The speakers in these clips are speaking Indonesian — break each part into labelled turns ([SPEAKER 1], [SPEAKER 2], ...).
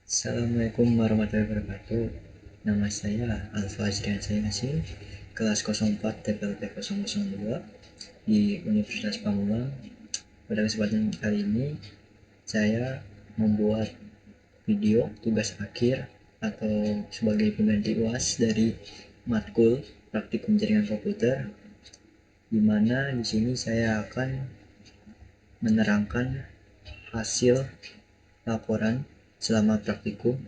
[SPEAKER 1] Assalamualaikum warahmatullahi wabarakatuh. Nama saya Alfa Azrian Yasin, kelas 04 TPLP 002 di Universitas Pamulang. Pada kesempatan kali ini, saya membuat video tugas akhir atau sebagai pengganti UAS dari matkul praktikum jaringan komputer, di mana di sini saya akan menerangkan hasil laporan selama praktikum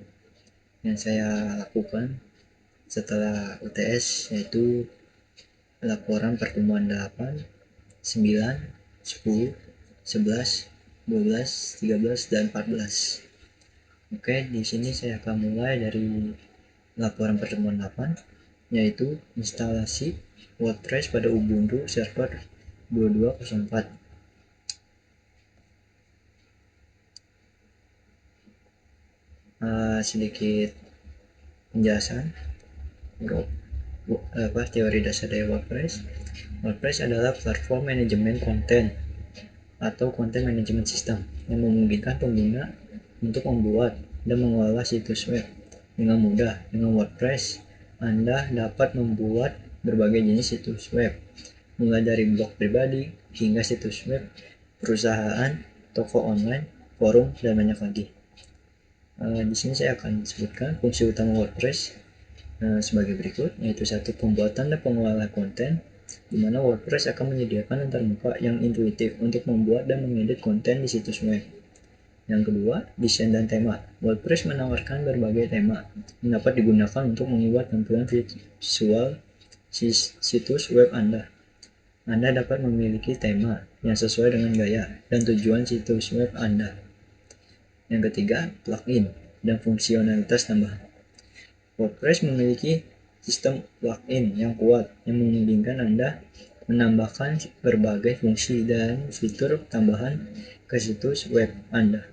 [SPEAKER 1] yang saya lakukan setelah UTS, yaitu laporan pertemuan 8, 9, 10, 11, 12, 13, dan 14. Oke, di sini saya akan mulai dari laporan pertemuan 8, yaitu instalasi WordPress pada Ubuntu server 2204. Sedikit penjelasan teori dasar dari WordPress. WordPress adalah platform manajemen konten atau content management system yang memungkinkan pengguna untuk membuat dan mengelola situs web dengan mudah. Dengan WordPress, Anda dapat membuat berbagai jenis situs web, mulai dari blog pribadi hingga situs web perusahaan, toko online, forum, dan banyak lagi. Di sini saya akan sebutkan fungsi utama WordPress sebagai berikut, yaitu satu, pembuatan dan pengelolaan konten, di mana WordPress akan menyediakan antarmuka yang intuitif untuk membuat dan mengedit konten di situs web. Yang kedua, desain dan tema. WordPress menawarkan berbagai tema yang dapat digunakan untuk membuat tampilan visual situs web Anda. Anda dapat memiliki tema yang sesuai dengan gaya dan tujuan situs web Anda. Yang ketiga, plugin dan fungsionalitas tambahan. WordPress memiliki sistem plugin yang kuat yang memungkinkan Anda menambahkan berbagai fungsi dan fitur tambahan ke situs web Anda.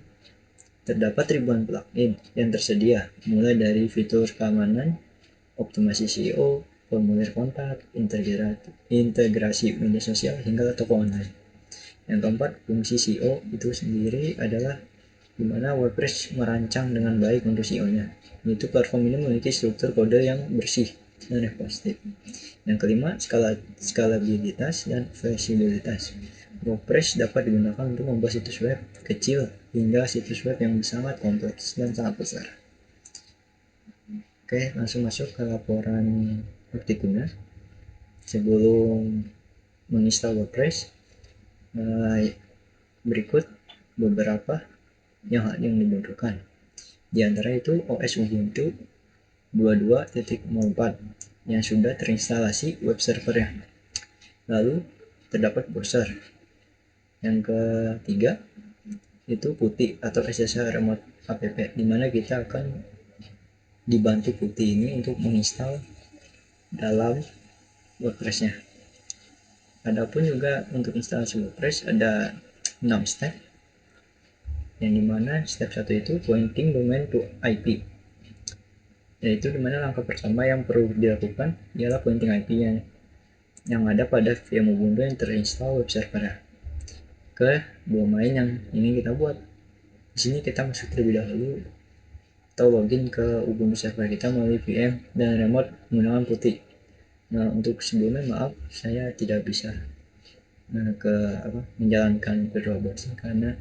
[SPEAKER 1] Terdapat ribuan plugin yang tersedia, mulai dari fitur keamanan, optimasi SEO, formulir kontak, integrasi media sosial, hingga toko online. Yang keempat, fungsi SEO itu sendiri adalah di mana WordPress merancang dengan baik untuk SEO-nya, yaitu platform ini memiliki struktur kode yang bersih dan responsif. Yang kelima, skalabilitas dan fleksibilitas. WordPress dapat digunakan untuk membuat situs web kecil hingga situs web yang sangat kompleks dan sangat besar. Oke, langsung masuk ke laporan praktikumnya. Sebelum menginstal WordPress, berikut beberapa yang dibutuhkan. Di antara itu OS Ubuntu 22.04 yang sudah terinstalasi web servernya. Lalu terdapat browser. Yang ketiga itu PuTTY atau SSH Remote App, di mana kita akan dibantu PuTTY ini untuk menginstal dalam WordPress-nya. Adapun juga untuk instalasi WordPress ada 6 step, yang dimana step 1 itu pointing domain to IP, yaitu dimana langkah pertama yang perlu dilakukan ialah pointing IP yang ada pada VM Ubuntu yang terinstall web server ke domain yang ingin kita buat. Di sini kita masuk terlebih dahulu atau login ke Ubuntu server kita melalui VM dan remote menggunakan PuTTY. Nah, untuk sebelumnya maaf saya tidak bisa menjalankan VirtualBox karena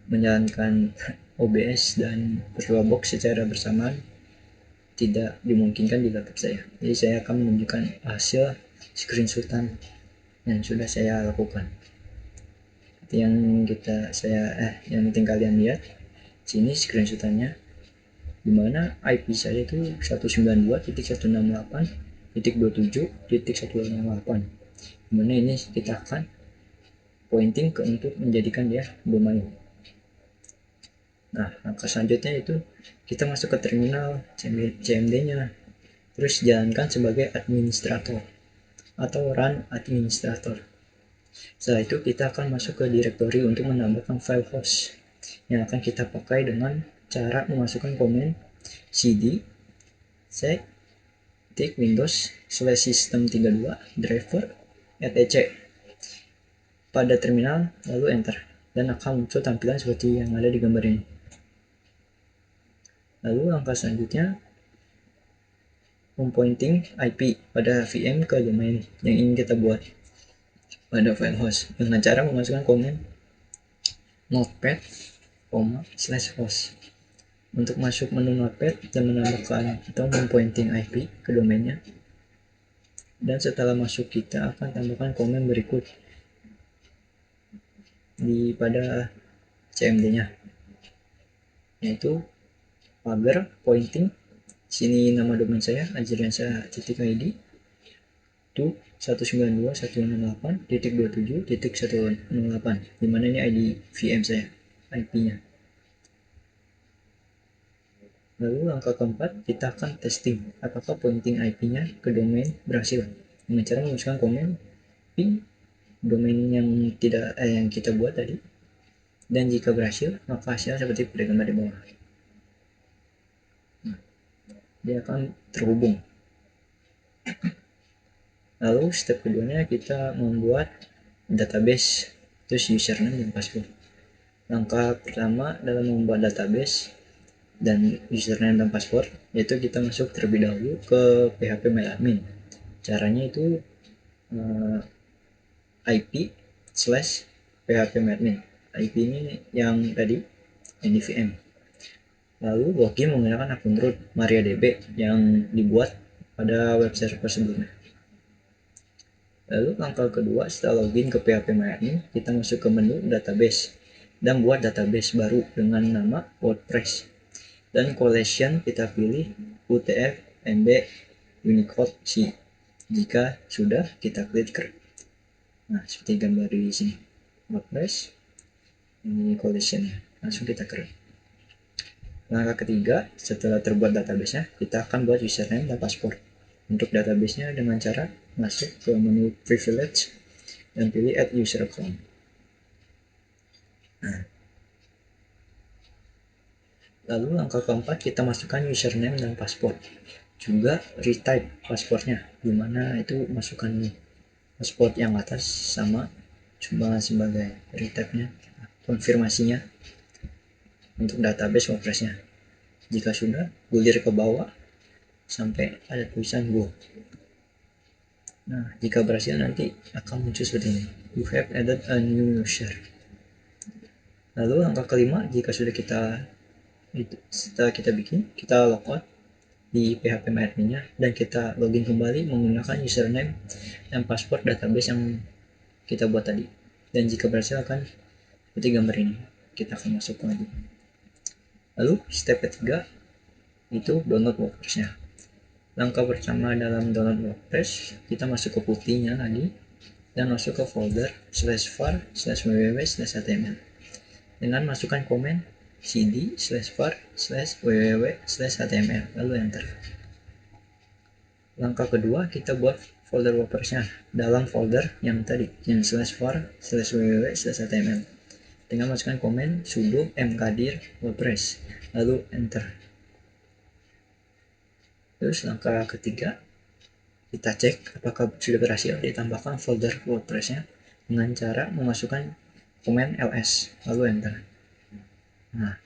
[SPEAKER 1] menjalankan OBS dan VirtualBox secara bersamaan tidak dimungkinkan di laptop saya. Jadi saya akan menunjukkan hasil screenshotan yang sudah saya lakukan. Yang penting kalian lihat sini screenshotannya, dimana IP saya itu 192.168.27.158, dimana ini kita akan pointing ke untuk menjadikan dia domain. Nah, langkah selanjutnya itu kita masuk ke terminal CMD-nya, terus jalankan sebagai administrator atau run administrator. Setelah itu kita akan masuk ke directory untuk menambahkan file host yang akan kita pakai dengan cara memasukkan komen cd windows/system32 driver etc pada terminal, lalu enter, dan akan muncul tampilan seperti yang ada di gambar ini. Lalu langkah selanjutnya mempointing IP pada VM ke domain yang ingin kita buat pada file host dengan cara memasukkan komen notepad, /host untuk masuk menu notepad dan menambahkan atau mempointing IP ke domainnya. Dan setelah masuk, kita akan tambahkan komen berikut pada CMD-nya, yaitu pagar pointing. Sini nama domain saya ajriansa.id to 192.168.27.108, dimana ini ID VM saya, IP-nya. Lalu langkah keempat, kita akan testing apakah pointing IP-nya ke domain berhasil dengan cara memasukkan komen ping domain yang kita buat tadi, dan jika berhasil maka hasilnya seperti pada gambar di bawah. Dia akan terhubung. Lalu step keduanya kita membuat database, terus username dan password. Langkah pertama dalam membuat database dan username dan password yaitu kita masuk terlebih dahulu ke PHP MyAdmin. Caranya itu IP/phpMyAdmin. IP ini yang tadi yang di VM. Lalu login menggunakan akun root MariaDB yang dibuat pada web server sebelumnya. Lalu langkah kedua, setelah login ke PHP MyAdmin, kita masuk ke menu database dan buat database baru dengan nama WordPress. Dan collection kita pilih UTF-MB Unicode C. Jika sudah, kita klik create. Nah, seperti gambar di sini. WordPress, ini collectionnya. Langsung kita create. Langkah ketiga, setelah terbuat database-nya, kita akan buat username dan password. Untuk database-nya dengan cara masuk ke menu privilege dan pilih add user account. Nah. Lalu langkah keempat, kita masukkan username dan password. Juga retype passwordnya, dimana itu masukkan password yang atas sama, cuma sebagai retype-nya, konfirmasinya untuk database WordPress-nya. Jika sudah, gulir ke bawah sampai ada tulisan go. Nah, jika berhasil nanti akan muncul seperti ini. You have added a new user. Lalu langkah kelima, jika sudah setelah kita bikin, kita logout di PHP MyAdmin-nya dan kita login kembali menggunakan username dan password database yang kita buat tadi. Dan jika berhasil akan seperti gambar ini, kita akan masuk lagi. Lalu step ketiga itu download WordPress-nya. Langkah pertama dalam download WordPress, kita masuk ke putihnya tadi dan masuk ke folder /var/www/html dengan masukkan komen cd/var/www/html lalu enter. Langkah kedua, kita buat folder WordPress-nya dalam folder yang tadi yang /var/www/html dengan masukkan komen sudo mkdir WordPress lalu enter. Terus langkah ketiga, kita cek apakah sudah berhasil ditambahkan folder WordPress-nya dengan cara memasukkan komen ls lalu enter. Nah,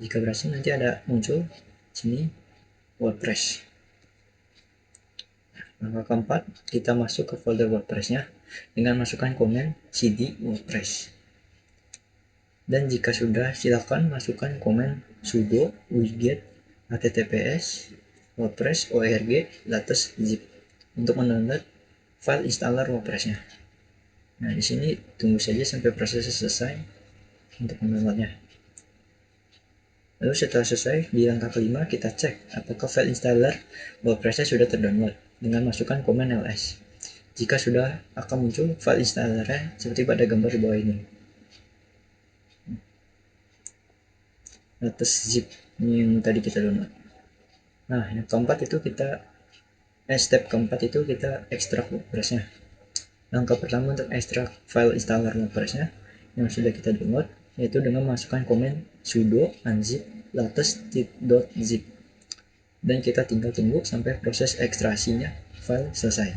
[SPEAKER 1] jika berhasil nanti ada muncul sini WordPress. Langkah keempat, kita masuk ke folder WordPress-nya dengan masukkan komen cd WordPress. Dan jika sudah, silakan masukkan komen sudo wget https WordPress org latest zip untuk mendownload file installer WordPress-nya. Nah, di sini tunggu saja sampai prosesnya selesai untuk mendownloadnya. Lalu setelah selesai, di langkah kelima kita cek apakah file installer WordPress-nya sudah terdownload dengan masukkan komen ls. Jika sudah, akan muncul file installernya seperti pada gambar di bawah ini. Latest zip ini yang tadi kita download. Nah, yang keempat itu step keempat itu kita ekstrak WordPress-nya. Langkah pertama untuk ekstrak file installer WordPress-nya yang sudah kita download yaitu dengan masukkan komen sudo unzip latest.zip dan kita tinggal tunggu sampai proses ekstraksinya file selesai.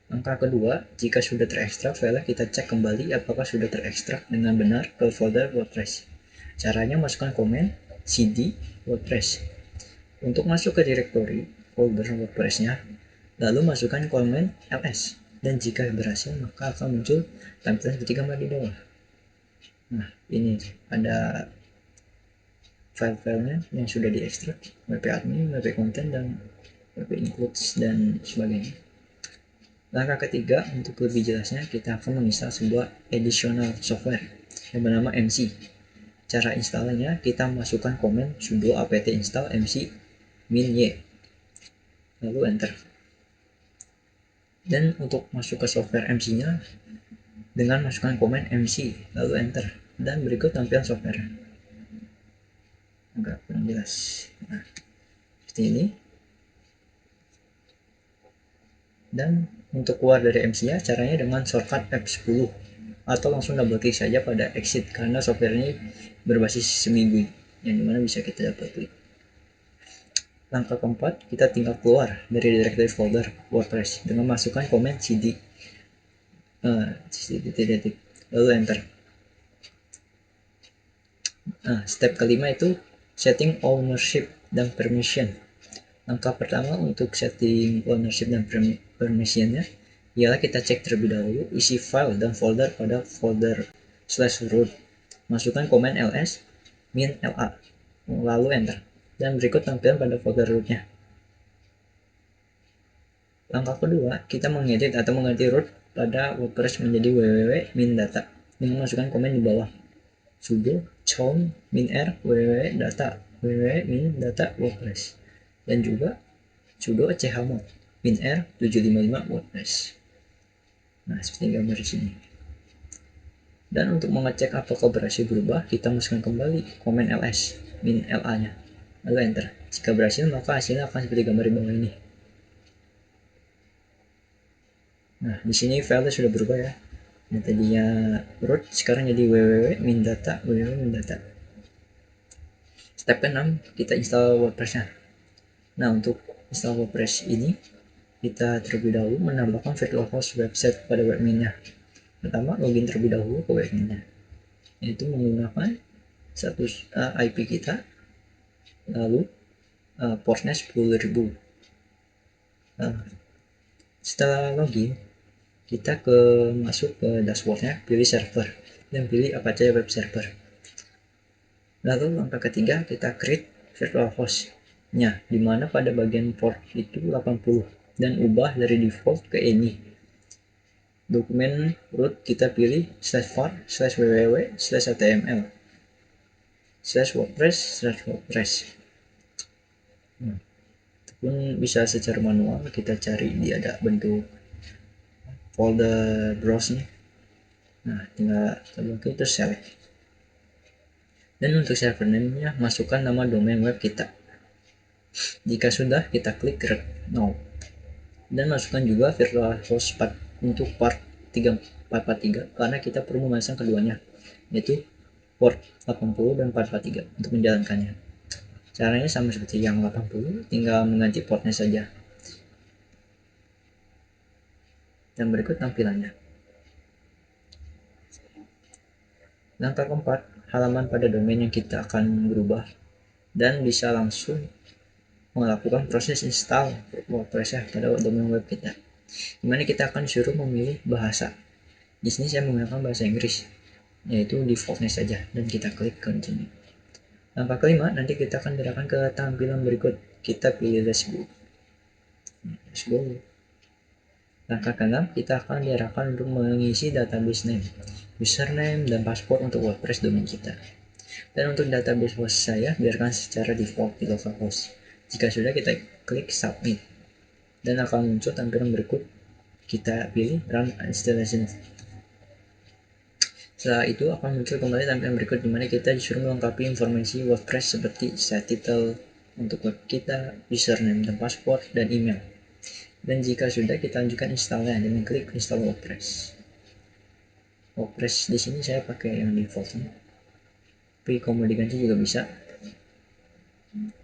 [SPEAKER 1] Langkah kedua, jika sudah terekstrak file, kita cek kembali apakah sudah terekstrak dengan benar ke folder WordPress. Caranya masukkan komen cd WordPress. Untuk masuk ke direktori folder WordPress-nya, lalu masukkan komen ls, dan jika berhasil maka akan muncul tampilan seperti gambar di bawah. Nah, ini ada file-filenya yang sudah diekstrak, wp admin, wp content, dan wp includes, dan sebagainya. Langkah ketiga, untuk lebih jelasnya, kita akan menginstal sebuah additional software yang bernama MC. Cara instalnya, kita masukkan komen sudo apt install MC -y, lalu enter. Dan untuk masuk ke software MC-nya, dengan masukkan komen MC, lalu enter. Dan berikut tampilan software. Agak kurang jelas. Nah, seperti ini. Dan untuk keluar dari MC-nya, caranya dengan shortcut F10 atau langsung double klik saja pada exit, karena software ini berbasis seminggu yang dimana bisa kita double klik. Langkah keempat, kita tinggal keluar dari directory folder WordPress dengan masukkan komen cd lalu enter. Nah, step kelima itu setting ownership dan permission. Langkah pertama untuk setting ownership dan permissionnya ialah kita cek terlebih dahulu isi file dan folder pada folder /root. Masukkan komen ls -la, lalu enter. Dan berikut tampilan pada folder rootnya. Langkah kedua, kita mengedit atau mengganti root pada WordPress menjadi www.min-data dengan masukkan komen di bawah sudo chown -r www.data www.min-data WordPress, dan juga sudo chmod -r 755 WordPress. Nah, seperti gambar di sini. Dan untuk mengecek apakah berhasil berubah, kita masukkan kembali komen ls -la nya, lalu enter. Jika berhasil, maka hasilnya akan seperti gambar di bawah ini. Nah, di sini filenya sudah berubah ya. Yang tadinya root sekarang jadi www.min-data www.min-data. Step ke-6, kita install WordPress-nya. Nah, untuk install WordPress ini, kita terlebih dahulu menambahkan virtual host website pada webmin-nya. Pertama, login terlebih dahulu ke webmin-nya, yaitu menggunakan IP kita, lalu portnya 10.000. Setelah login, kita masuk ke dashboardnya, pilih server, dan pilih Apache Web Server. Lalu langkah ketiga, kita create virtual host-nya, dimana pada bagian port itu 80, dan ubah dari default ke any. Dokumen root kita pilih /var/www/html/wordpress/wordpress. Nah, itu pun bisa secara manual, kita cari di ada bentuk folder browse nih. Nah, tinggal kita itu select. Dan untuk server name-nya, masukkan nama domain web kita. Jika sudah, kita klik create now. Dan masukkan juga virtual host path untuk port 443, karena kita perlu memasang keduanya, yaitu port 80 dan 443 untuk menjalankannya. Caranya sama seperti yang 80, tinggal mengganti portnya saja. Dan berikut tampilannya. Langkah keempat, halaman pada domain yang kita akan berubah, dan bisa langsung melakukan proses install WordPress pada domain web kita, dimana kita akan disuruh memilih bahasa. Di sini saya menggunakan bahasa Inggris, yaitu defaultnya saja, dan kita klik continue. Langkah kelima, nanti kita akan diarahkan ke tampilan berikut. Kita pilih let's go. Langkah keenam, kita akan diarahkan untuk mengisi database name, username, dan password untuk WordPress domain kita. Dan untuk database host saya, biarkan secara default di localhost. Jika sudah, kita klik submit, dan akan muncul tampilan berikut. Kita pilih run installation. Setelah itu akan muncul kembali tampilan berikut, dimana kita disuruh melengkapi informasi WordPress seperti site title untuk web kita, username dan password, dan email. Dan jika sudah, kita lanjutkan installnya dengan klik install WordPress. WordPress di sini saya pakai yang defaultnya, tapi kalau mau diganti juga bisa.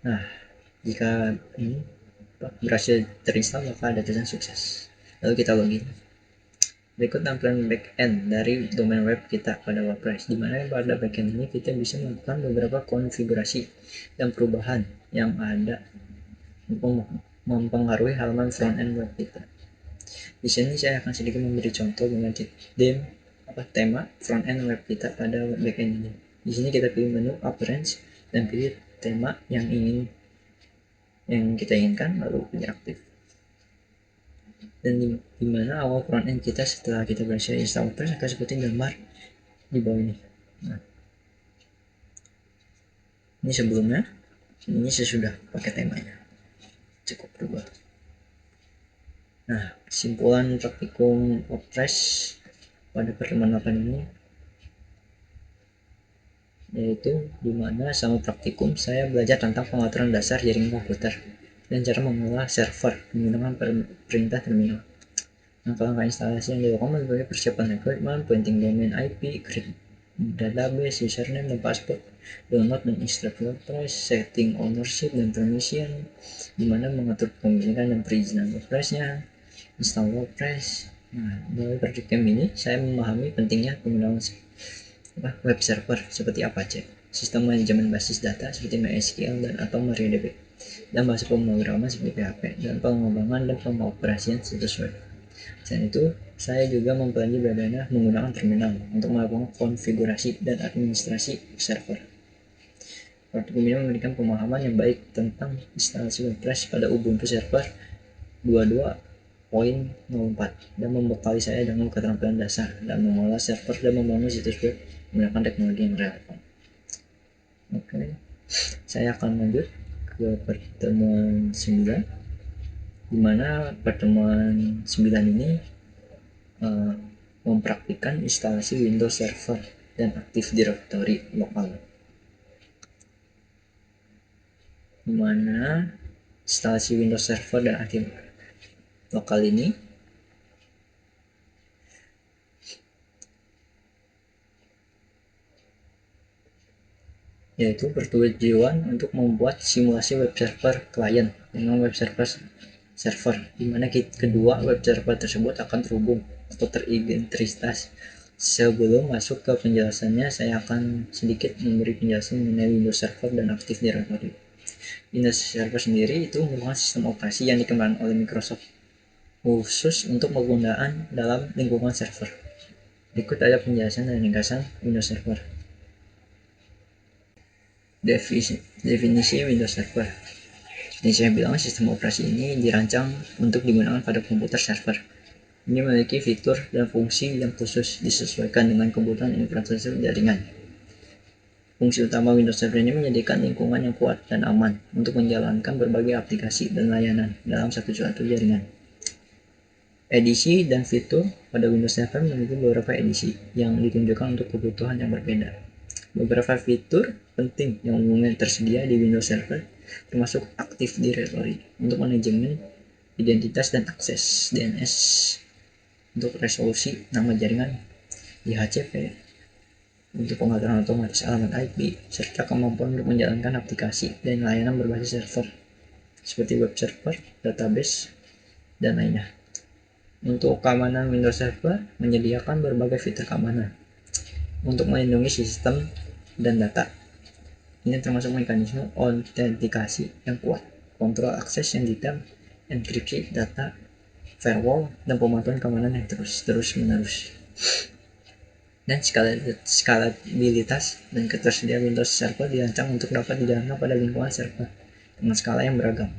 [SPEAKER 1] Nah, jika ini berhasil terinstall, maka ada tulisan sukses. Lalu kita login. Berikut tampilan backend dari domain web kita pada WordPress, di mana pada backend ini kita bisa melakukan beberapa konfigurasi dan perubahan yang ada untuk mempengaruhi halaman frontend web kita. Di sini saya akan sedikit memberi contoh dengan tema frontend web kita pada backend ini. Di sini kita pilih menu appearance dan pilih tema yang kita inginkan, lalu pilih aktif. Dan di mana awal frontend kita setelah kita berhasil install WordPress akan seperti gambar di bawah ini. Nah, ini sebelumnya, ini sesudah pakai temanya, cukup berubah. Nah, kesimpulan praktikum WordPress pada pertemuan 8 ini yaitu dimana sama praktikum saya belajar tentang pengaturan dasar jaringan komputer dan cara mengolah server menggunakan perintah terminal. Langkah-langkah instalasi yang dilakukan sebagai persiapan requirement, pointing domain IP, create database, username dan password, download dan install WordPress, setting ownership dan permission, dimana mengatur kepemilikan dan perizinan WordPress-nya, install WordPress. Nah, melalui proyek ini saya memahami pentingnya penggunaan web server seperti Apache, sistem manajemen basis data seperti MySQL dan atau MariaDB, dan bahasa pemrograman seperti PHP, dan pengembangan dan pengoperasian situs web. Selain itu, saya juga mempelajari bagaimana menggunakan terminal untuk melakukan konfigurasi dan administrasi server. Praktikum ini memberikan pemahaman yang baik tentang instalasi WordPress pada Ubuntu Server 22.04 dan membekali saya dengan keterampilan dasar dalam mengolah server dan membangun situs web menggunakan teknologi yang relevan. Oke, saya akan lanjut ke pertemuan 9, di mana pertemuan 9 ini mempraktikkan instalasi Windows Server dan Active Directory lokal, di mana instalasi Windows Server dan Active lokal ini yaitu bertujuan untuk membuat simulasi web server klien dengan web server, di mana kedua web server tersebut akan terhubung atau terintegritas. Sebelum masuk ke penjelasannya, saya akan sedikit memberi penjelasan mengenai Windows Server dan Active Directory. Windows Server sendiri itu merupakan sistem operasi yang dikembangkan oleh Microsoft khusus untuk penggunaan dalam lingkungan server. Berikut ada penjelasan dan ringkasan Windows Server. Definisi Windows Server. Seperti saya bilang, sistem operasi ini dirancang untuk digunakan pada komputer server. Ini memiliki fitur dan fungsi yang khusus disesuaikan dengan kebutuhan infrastruktur jaringan. Fungsi utama Windows Server ini menyediakan lingkungan yang kuat dan aman untuk menjalankan berbagai aplikasi dan layanan dalam satu jaringan. Edisi dan fitur pada Windows Server memiliki beberapa edisi yang ditunjukkan untuk kebutuhan yang berbeda. Beberapa fitur penting yang umumnya tersedia di Windows Server termasuk Active Directory untuk manajemen identitas dan akses, DNS untuk resolusi nama jaringan, DHCP untuk pengaturan otomatis alamat IP, serta kemampuan untuk menjalankan aplikasi dan layanan berbasis server seperti web server, database, dan lainnya. Untuk keamanan, Windows Server menyediakan berbagai fitur keamanan untuk melindungi sistem dan data. Ini termasuk mekanisme autentikasi yang kuat, kontrol akses yang detail, enkripsi data, firewall, dan pemantauan keamanan yang terus-menerus. Dan skalabilitas dan ketersediaan Windows Server dirancang untuk dapat dijalankan pada lingkungan server dengan skala yang beragam.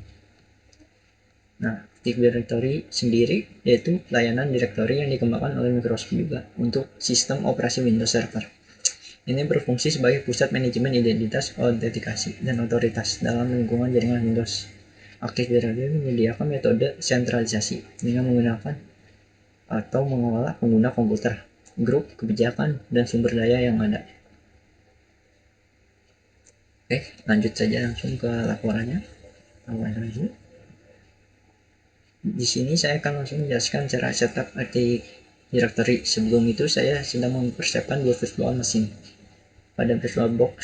[SPEAKER 1] Nah, Active Directory sendiri yaitu layanan direktori yang dikembangkan oleh Microsoft juga untuk sistem operasi Windows Server. Ini berfungsi sebagai pusat manajemen identitas, autentikasi, dan otoritas dalam lingkungan jaringan Windows. Active Directory menyediakan metode sentralisasi dengan menggunakan atau mengolah pengguna komputer, grup, kebijakan, dan sumber daya yang ada. Oke, lanjut saja langsung ke laporannya. Di sini saya akan langsung menjelaskan cara setup Active Directory. Sebelum itu saya sedang mempersiapkan dua virtual machine pada VirtualBox,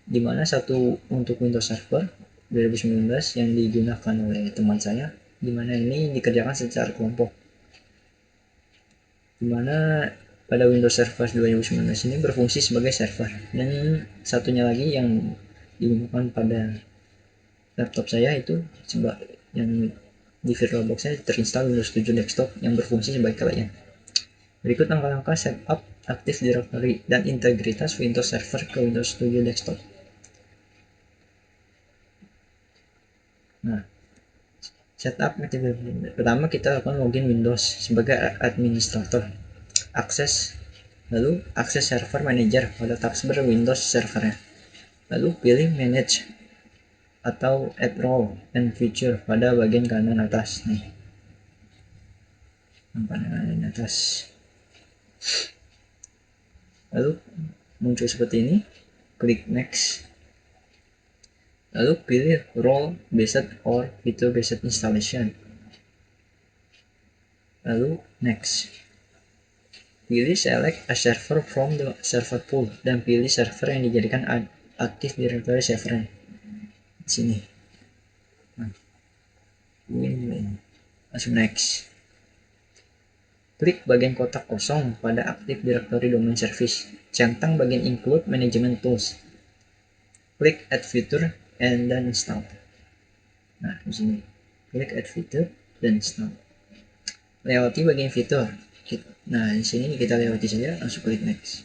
[SPEAKER 1] di mana satu untuk Windows Server 2019 yang digunakan oleh teman saya, di mana ini dikerjakan secara kelompok. dimana pada Windows Server 2019 ini berfungsi sebagai server, dan satunya lagi yang digunakan pada laptop saya itu yang di VirtualBox saya terinstall Windows 7 desktop yang berfungsi sebagai client. Berikut langkah-langkah setup Active Directory dan integritas Windows Server ke Windows 7 desktop. Nah, setup Active Directory. Pertama kita lakukan login Windows sebagai administrator. Akses, lalu akses server manager pada taskbar Windows servernya. Lalu pilih manage atau add role and feature pada bagian kanan atas nih. Kanan atas. Lalu muncul seperti ini, klik next. Lalu pilih role based or feature based installation. Lalu next. Pilih select a server from the server pool dan pilih server yang dijadikan Active Directory server di sini. Nah, langsung next. Klik bagian kotak kosong pada Active Directory Domain Service. Centang bagian Include Management Tools. Klik Add Feature and then install. Nah, di sini klik Add Feature dan install. Lewati bagian fitur. Nah, di sini kita lewati saja, langsung klik next.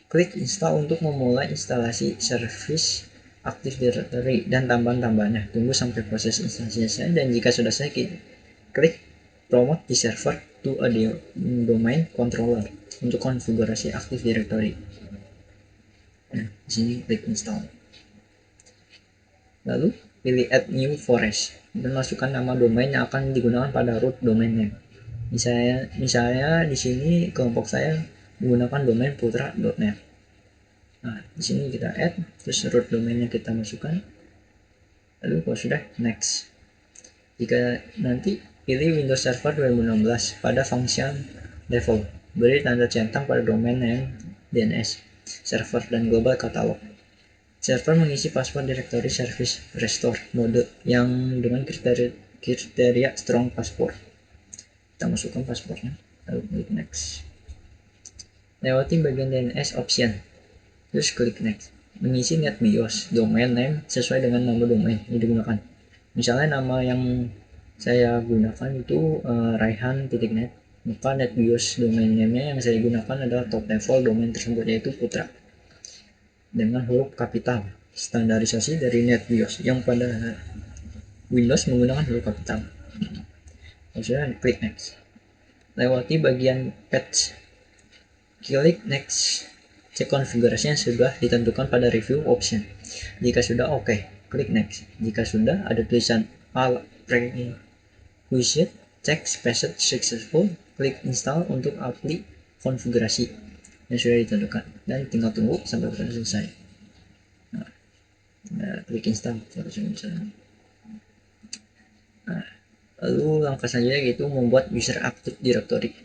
[SPEAKER 1] Klik install untuk memulai instalasi service Active Directory dan tambahan-tambahannya. Tunggu sampai proses instalasi selesai, dan jika sudah selesai, klik promote the server to a domain controller untuk konfigurasi Active Directory. Nah, di sini klik install. Lalu pilih add new forest dan masukkan nama domain yang akan digunakan pada root domain name. Misalnya di sini kelompok saya menggunakan domain putra.net. Nah, di sini kita add, terus root domainnya kita masukkan. Lalu kalau sudah, next. Jika nanti pilih Windows Server 2016 pada function level, beri tanda centang pada domain name DNS, server, dan global catalog. Server mengisi password directory service restore mode yang dengan kriteria strong password. Kita masukkan passwordnya, lalu klik next. Lewati bagian DNS option, terus klik next. Mengisi NetBIOS domain name sesuai dengan nama domain yang digunakan. Misalnya nama yang saya gunakan itu raihan.net, maka NetBIOS domain name-nya yang saya gunakan adalah top level domain tersebut, yaitu Putra dengan huruf kapital, standarisasi dari NetBIOS yang pada Windows menggunakan huruf kapital. Sudah, klik next. Lewati bagian patch, klik next. Cek konfigurasi yang sudah ditentukan pada review option. Jika sudah oke, klik next. Jika sudah ada tulisan all prerequisite check passed successful, klik install untuk apply konfigurasi yang sudah ditentukan, dan tinggal tunggu sampai proses selesai. Nah, klik install lalu langkah selanjutnya yaitu membuat user Active Directory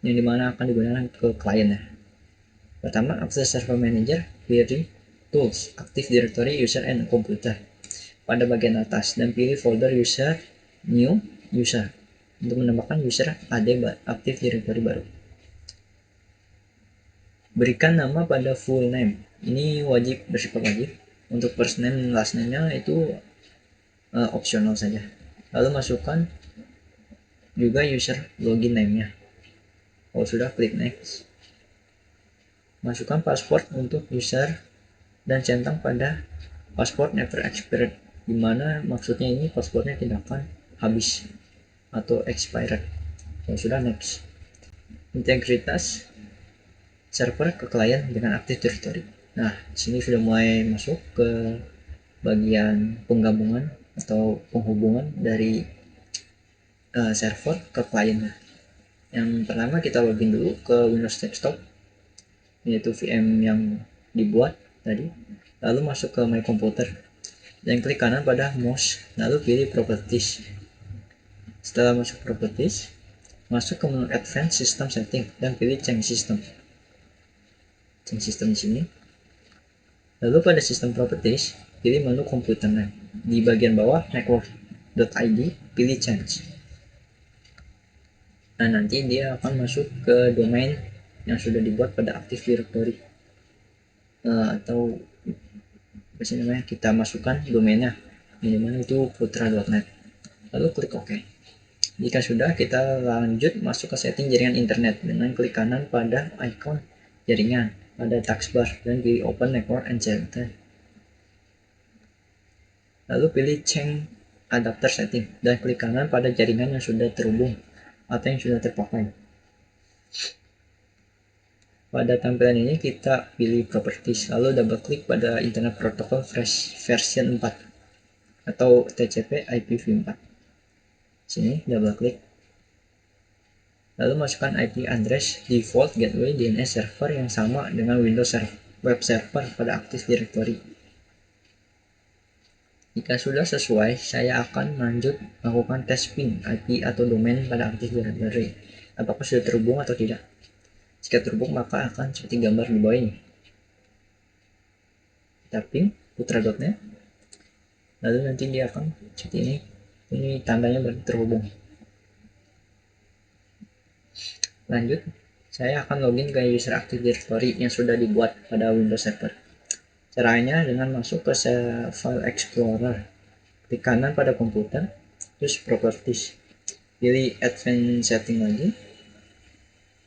[SPEAKER 1] yang dimana akan digunakan ke klien. Pertama, akses server manager, pilih tools Active Directory user and computer pada bagian atas, dan pilih folder user new user untuk menambahkan user AD Active Directory baru. Berikan nama pada full name, ini bersifat wajib. Untuk first name, last name-nya itu opsional saja. Lalu masukkan juga user login name-nya. Kalau sudah, klik next. Masukkan password untuk user dan centang pada password never expired, dimana maksudnya ini passwordnya tidak akan habis atau expired. Kalau sudah, next. Integritas server ke klien dengan Active Directory. Nah, sini sudah mulai masuk ke bagian penggabungan atau penghubungan dari server ke klien. Yang pertama kita login dulu ke Windows Desktop, yaitu VM yang dibuat tadi. Lalu masuk ke My Computer dan klik kanan pada Mouse, lalu pilih Properties. Setelah masuk Properties, masuk ke menu Advanced System Setting dan pilih Change System. Change System di sini. Lalu pada System Properties, pilih menu Computer Name. Di bagian bawah Network.id, pilih Change. Nah, nanti dia akan masuk ke domain yang sudah dibuat pada Active Directory, atau apa sih namanya, kita masukkan domainnya, yang dimana itu putra.net, lalu klik OK. Jika sudah, kita lanjut masuk ke setting jaringan internet dengan klik kanan pada icon jaringan pada taskbar dan pilih Open Network and Center. Lalu pilih Change Adapter Setting dan klik kanan pada jaringan yang sudah terhubung atau yang sudah terpakai. Pada tampilan ini kita pilih Properties, lalu double klik pada Internet Protocol version 4 atau TCP IPv4. Sini double klik. Lalu masukkan IP address default gateway DNS server yang sama dengan Windows web server pada Active Directory. Jika sudah sesuai, saya akan lanjut melakukan tes ping IP atau domain pada Active Directory. Apakah sudah terhubung atau tidak? Jika terhubung, maka akan seperti gambar di bawah ini. Kita ping putra.net, lalu nanti dia akan seperti ini. Ini tandanya berarti terhubung. Lanjut, saya akan login ke user Active Directory yang sudah dibuat pada Windows Server. Caranya dengan masuk ke File Explorer, klik kanan pada komputer, terus Properties, pilih Advanced Setting lagi.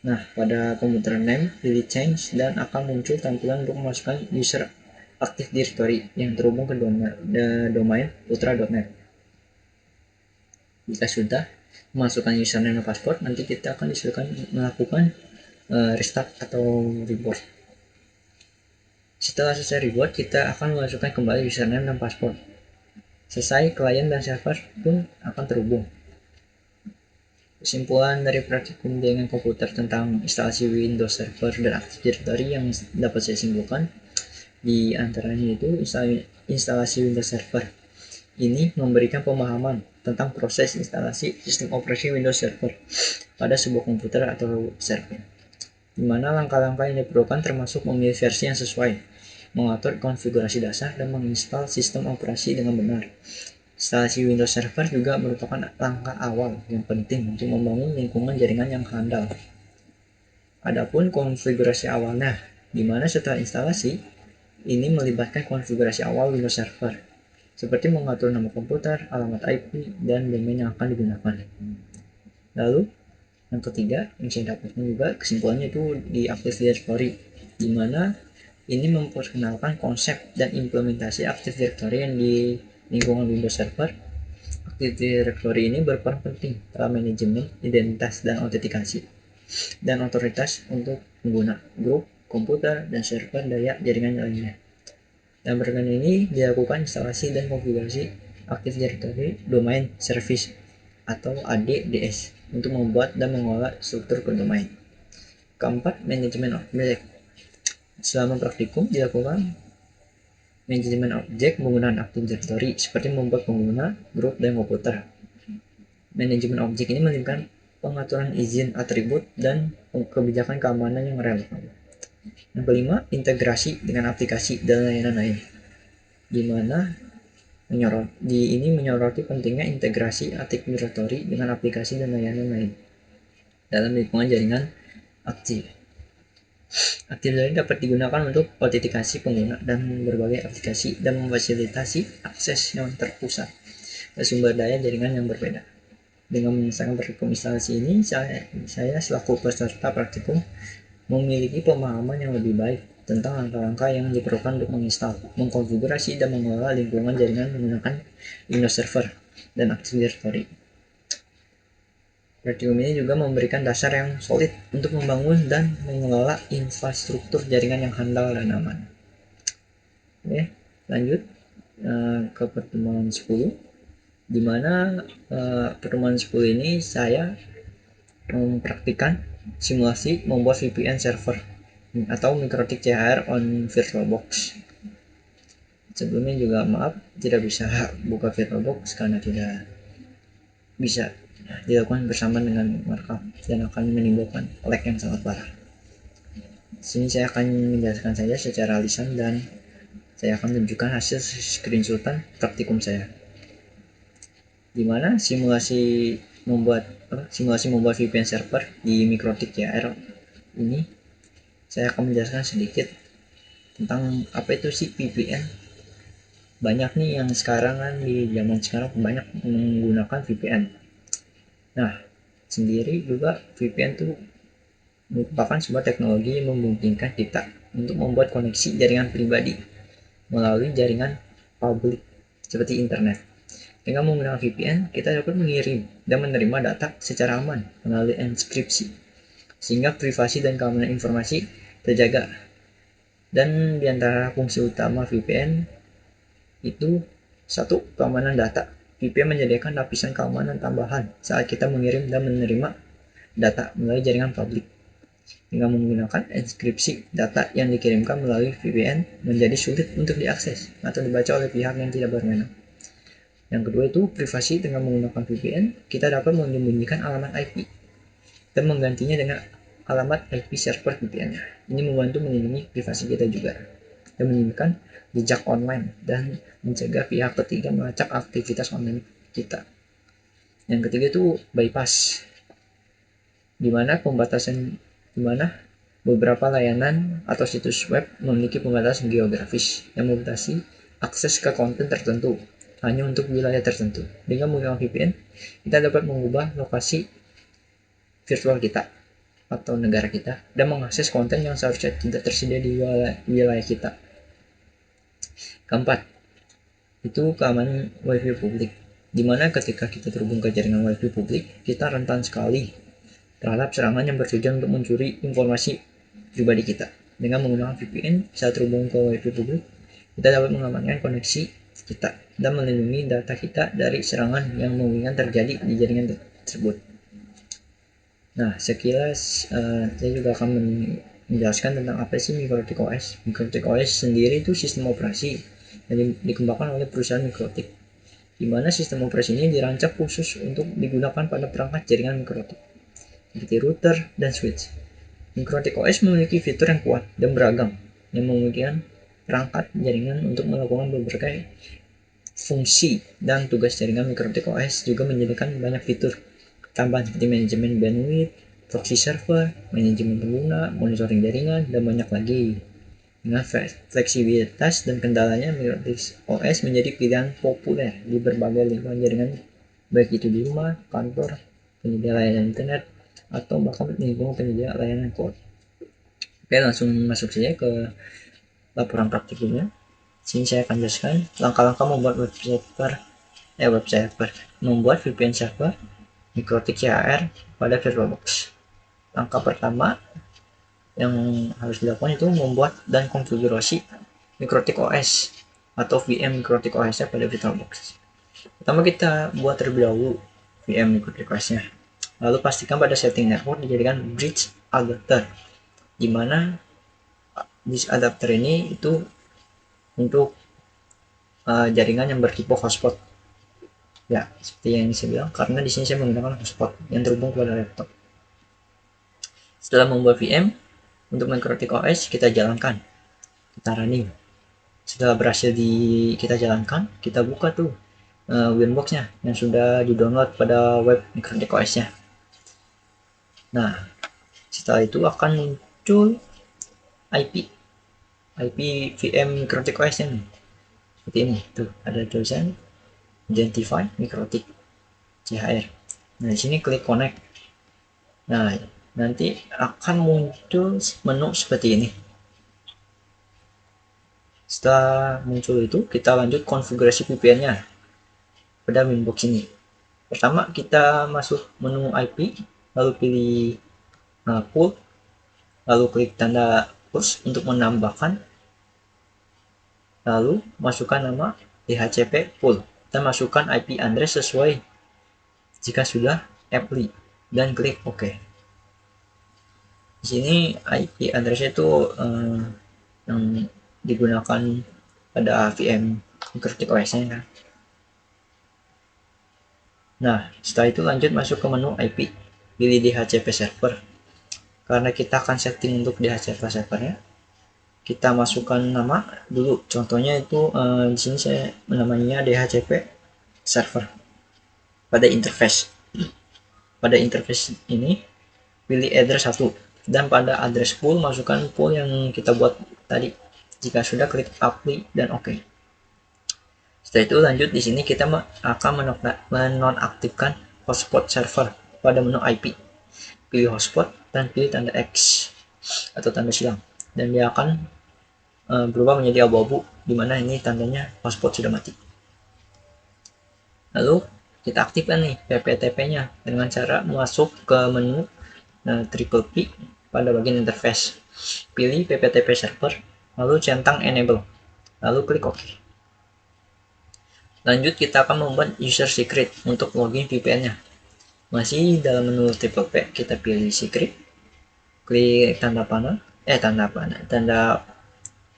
[SPEAKER 1] Nah, pada komputer name, pilih Change dan akan muncul tampilan untuk memasukkan user Active Directory yang terhubung ke domain putra.net. Jika sudah memasukkan username dan password, nanti kita akan disuruhkan melakukan restart atau reboot. Setelah selesai reboot, kita akan memasukkan kembali username dan password. Selesai, klien dan server pun akan terhubung. Kesimpulan dari praktikum dengan komputer tentang instalasi Windows Server dan Active Directory yang dapat saya simpulkan, di antaranya itu instalasi Windows Server ini memberikan pemahaman tentang proses instalasi sistem operasi Windows Server pada sebuah komputer atau server, di mana langkah-langkah yang diperlukan termasuk memilih versi yang sesuai, mengatur konfigurasi dasar, dan menginstal sistem operasi dengan benar. Instalasi Windows Server juga merupakan langkah awal yang penting untuk membangun lingkungan jaringan yang handal. Adapun konfigurasi awalnya, di mana setelah instalasi, ini melibatkan konfigurasi awal Windows Server, seperti mengatur nama komputer, alamat IP, dan domain yang akan digunakan. Lalu, yang ketiga, yang saya dapatkan juga kesimpulannya itu di Active Directory, di mana ini memperkenalkan konsep dan implementasi Active Directory yang di lingkungan Windows Server. Active Directory ini berperan penting dalam manajemen identitas dan autentikasi, dan otoritas untuk pengguna, grup, komputer, dan server daya jaringan lainnya. Dan bagian ini dilakukan instalasi dan konfigurasi Active Directory Domain Service atau ADDS untuk membuat dan mengolah struktur ke domain. Keempat, manajemen objek. Selama praktikum dilakukan manajemen objek menggunakan Active Directory seperti membuat pengguna, grup, dan komputer. Manajemen objek ini melibatkan pengaturan izin atribut dan kebijakan keamanan yang relevan. Yang kelima, integrasi dengan aplikasi dan layanan lain, di mana menyoroti pentingnya integrasi Active Directory dengan aplikasi dan layanan lain dalam lingkungan jaringan aktif. Active Directory dapat digunakan untuk autentikasi pengguna dan berbagai aplikasi dan memfasilitasi akses yang terpusat ke sumber daya jaringan yang berbeda. Dengan menyelesaikan praktikum instalasi ini, saya selaku peserta praktikum memiliki pemahaman yang lebih baik tentang langkah-langkah yang diperlukan untuk menginstal, mengkonfigurasi, dan mengelola lingkungan jaringan menggunakan Windows Server dan Active Directory. Praktikum ini juga memberikan dasar yang solid untuk membangun dan mengelola infrastruktur jaringan yang handal dan aman. Oke, lanjut ke pertemuan 10, di mana pertemuan 10 ini saya mempraktikkan simulasi membuat VPN server atau MikroTik CHR on VirtualBox. Sebelumnya juga maaf tidak bisa buka VirtualBox karena tidak bisa dilakukan bersamaan dengan markup dan akan menimbulkan lag yang sangat parah. Di sini saya akan menjelaskan saja secara lisan dan saya akan tunjukkan hasil screenshotan praktikum saya, di mana simulasi simulasi membuat VPN server di Mikrotik CHR ini, saya akan menjelaskan sedikit tentang apa itu sih VPN. Banyak nih yang sekarang kan, di zaman sekarang banyak menggunakan VPN. Nah, sendiri juga VPN itu merupakan sebuah teknologi yang memungkinkan kita untuk membuat koneksi jaringan pribadi melalui jaringan publik seperti internet. Dengan menggunakan VPN, kita dapat mengirim dan menerima data secara aman melalui enkripsi, sehingga privasi dan keamanan informasi terjaga. Dan di antara fungsi utama VPN itu, satu, keamanan data. VPN menyediakan lapisan keamanan tambahan saat kita mengirim dan menerima data melalui jaringan publik. Dengan menggunakan enkripsi, data yang dikirimkan melalui VPN menjadi sulit untuk diakses atau dibaca oleh pihak yang tidak berwenang. Yang kedua itu privasi. Dengan menggunakan VPN, kita dapat menyembunyikan alamat IP dan menggantinya dengan alamat IP server VPN. Ini membantu melindungi privasi kita juga dan menyembunyikan jejak online dan mencegah pihak ketiga melacak aktivitas online kita. Yang ketiga itu bypass, di mana beberapa layanan atau situs web memiliki pembatasan geografis yang membatasi akses ke konten tertentu hanya untuk wilayah tertentu. Dengan menggunakan VPN, kita dapat mengubah lokasi virtual kita atau negara kita dan mengakses konten yang seharusnya tidak tersedia di wilayah kita. Keempat, itu keamanan WiFi publik, di mana ketika kita terhubung ke jaringan WiFi publik, kita rentan sekali terhadap serangan yang bertujuan untuk mencuri informasi pribadi kita. Dengan menggunakan VPN saat terhubung ke WiFi publik, kita dapat mengamankan koneksi kita dan melindungi data kita dari serangan yang memungkinkan terjadi di jaringan tersebut. Nah, sekilas saya juga akan menjelaskan tentang apa sih Mikrotik OS. Mikrotik OS sendiri itu sistem operasi yang dikembangkan oleh perusahaan Mikrotik, di mana sistem operasi ini dirancang khusus untuk digunakan pada perangkat jaringan Mikrotik seperti router dan switch. Mikrotik OS memiliki fitur yang kuat dan beragam yang memungkinkan perangkat jaringan untuk melakukan berbagai fungsi, dan tugas jaringan Mikrotik OS juga menyediakan banyak fitur tambahan seperti manajemen bandwidth, proxy server, manajemen pengguna, monitoring jaringan, dan banyak lagi. Dengan fleksibilitas dan kendalanya, Mikrotik OS menjadi pilihan populer di berbagai lingkungan jaringan, baik itu di rumah, kantor, penyedia layanan internet, atau bahkan lingkungan penyedia layanan cloud. Oke, langsung masuk saja ke laporan praktiknya. Sini saya akan jelaskan langkah-langkah membuat membuat VPN server Mikrotik CHR pada VirtualBox. Langkah pertama yang harus dilakukan itu membuat dan konfigurasi Mikrotik OS atau VM Mikrotik OS pada VirtualBox. Pertama kita buat terlebih dahulu VM Mikrotik OS-nya. Lalu pastikan pada setting network dijadikan bridge adapter, di mana bridge adapter ini itu untuk jaringan yang bertipe hotspot. Ya, seperti yang saya bilang, karena di sini saya menggunakan hotspot yang terhubung kepada laptop. Setelah membuat VM untuk Mikrotik OS, kita jalankan, kita running. Setelah berhasil kita jalankan, kita buka tuh Winbox-nya yang sudah di-download pada web Mikrotik OS-nya. Nah, setelah itu akan muncul IP VM Mikrotik OS-nya nih. Seperti ini, tuh ada tulisan Identify Mikrotik CHR. Nah, di sini klik connect. Nah, nanti akan muncul menu seperti ini. Setelah muncul itu, kita lanjut konfigurasi VPN-nya pada Winbox ini. Pertama, kita masuk menu IP, lalu pilih pool, lalu klik tanda plus untuk menambahkan, lalu masukkan nama DHCP pool dan masukkan IP address sesuai jika sudah apply dan klik OK. Di sini IP address itu yang digunakan pada VM Mikrotik OS-nya. Nah, setelah itu lanjut masuk ke menu IP, pilih DHCP server. Karena kita akan setting untuk DHCP servernya, kita masukkan nama dulu. Contohnya itu di sini saya namanya DHCP server pada interface. pada interface ini pilih address 1, dan pada address pool masukkan pool yang kita buat tadi. Jika sudah, klik apply dan oke. Setelah itu lanjut, di sini kita akan menonaktifkan hotspot server pada menu IP. Pilih hotspot dan pilih tanda X atau tanda silang, dan dia akan berubah menjadi abu-abu, dimana ini tandanya hotspot sudah mati. Lalu kita aktifkan nih PPTP-nya dengan cara masuk ke menu triple P pada bagian interface. Pilih PPTP server, lalu centang enable, lalu klik OK. Lanjut, kita akan membuat user secret untuk login VPN-nya. Masih dalam menu triple P, kita pilih secret, klik tanda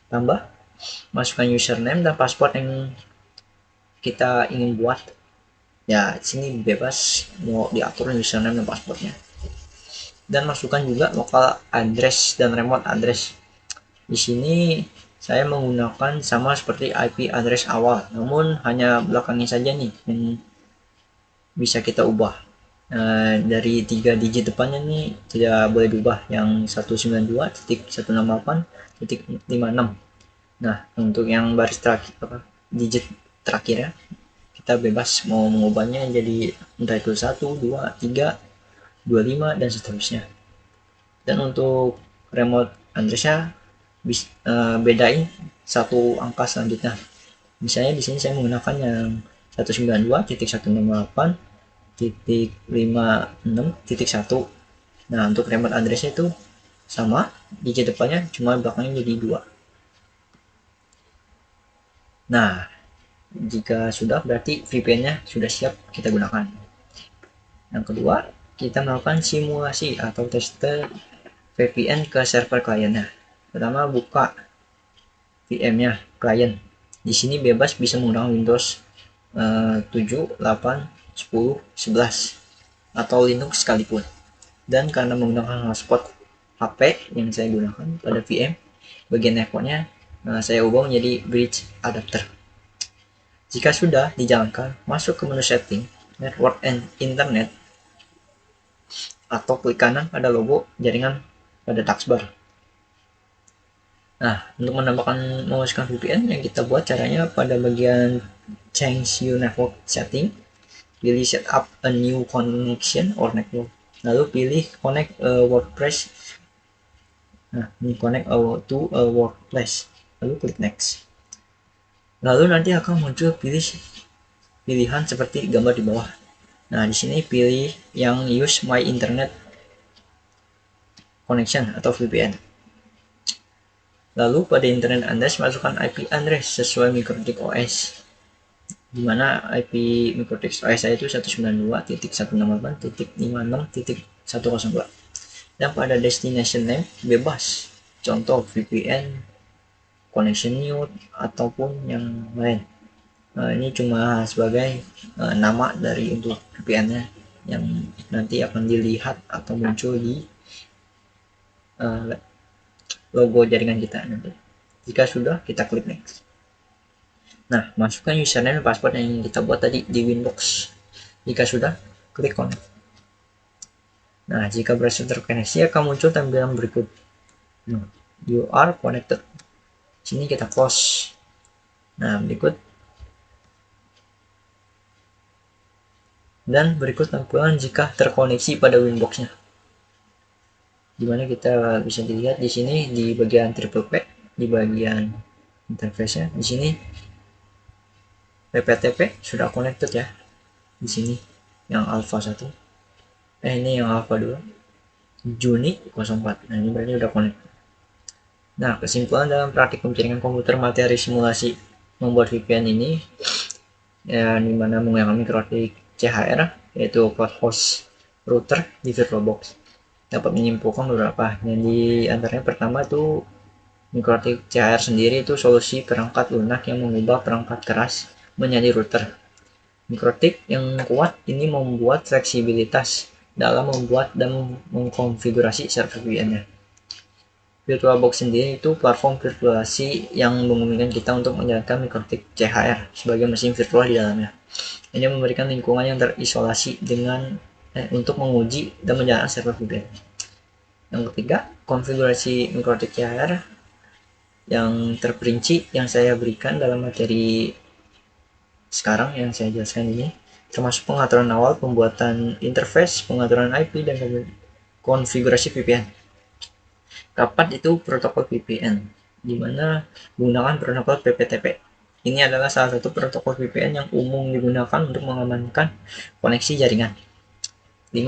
[SPEAKER 1] tambah, masukkan username dan password yang kita ingin buat. Ya, sini bebas mau diatur username dan passwordnya. Dan masukkan juga local address dan remote address. Di sini saya menggunakan sama seperti IP address awal, namun hanya belakangnya saja nih yang bisa kita ubah. Dari 3 digit depannya nih tidak boleh diubah, yang 192.168.56. Nah, untuk yang baris terakhir, digit terakhir ya, kita bebas mau mengubahnya jadi entah itu 1, 2, 3, 25 dan seterusnya. Dan untuk remote address-nya bedain satu angka selanjutnya. Misalnya di sini saya menggunakan yang 192.168.56.1. Nah, untuk remote address-nya itu sama, digit depannya cuma belakangnya jadi 2. Nah, jika sudah, berarti VPN-nya sudah siap kita gunakan. Yang kedua, kita melakukan simulasi atau tester VPN ke server kliennya. Pertama, buka VM-nya klien. Di sini bebas bisa menggunakan Windows 7, 8, 10, 11 atau Linux sekalipun. Dan karena menggunakan hotspot HP yang saya gunakan pada VM, bagian networknya saya ubah menjadi bridge adapter. Jika sudah dijalankan, masuk ke menu setting, network and internet, atau klik kanan pada logo jaringan pada taskbar. Nah, untuk menambahkan memasukkan VPN yang kita buat, caranya pada bagian change your network setting, pilih set up a new connection or network, lalu pilih connect a WordPress. Nah, ini connect to a WordPress, lalu klik next. Lalu nanti akan muncul pilihan seperti gambar di bawah. Nah, di sini pilih yang use my internet connection atau VPN. Lalu pada internet Anda masukkan IP address sesuai MikroTik OS. Di mana IP MikroTik OS saya itu 192.168.56.102. Dan pada destination name bebas. Contoh VPN connection new ataupun yang lain. Ini cuma sebagai nama dari untuk VPN-nya yang nanti akan dilihat atau muncul di logo jaringan kita nanti. Jika sudah, kita klik next. Nah, masukkan username dan password yang kita buat tadi di Winbox. Jika sudah, klik connect. Nah, jika berhasil terkoneksi akan muncul tampilan berikut. You are connected. Sini kita close. Nah, berikut tampilan jika terkoneksi pada Winbox-nya. Dimana kita bisa dilihat di sini di bagian triple P, di bagian interface-nya, di sini PPTP sudah connected ya. Di sini yang alpha 1. Ini yang alpha 2. Juni 04. Nah, ini berarti udah connect. Nah, kesimpulan dalam praktikum jaringan komputer materi simulasi membuat VPN ini, ya, dimana menggunakan MikroTik CHR, yaitu cloud host router di VirtualBox, dapat menyimpulkan beberapa. Yang di antaranya pertama itu MikroTik CHR sendiri itu solusi perangkat lunak yang mengubah perangkat keras menjadi router. MikroTik yang kuat ini membuat fleksibilitas dalam membuat dan mengkonfigurasi server VPN-nya. VirtualBox sendiri itu platform virtualisasi yang memungkinkan kita untuk menjalankan MikroTik CHR sebagai mesin virtual di dalamnya. Ini memberikan lingkungan yang terisolasi dengan untuk menguji dan menjalankan server VPN. Yang ketiga, konfigurasi MikroTik CHR yang terperinci yang saya berikan dalam materi sekarang yang saya jelaskan ini, termasuk pengaturan awal, pembuatan interface, pengaturan IP, dan konfigurasi VPN. Kapan itu protokol VPN? Di mana menggunakan protokol PPTP. Ini adalah salah satu protokol VPN yang umum digunakan untuk mengamankan koneksi jaringan. 5.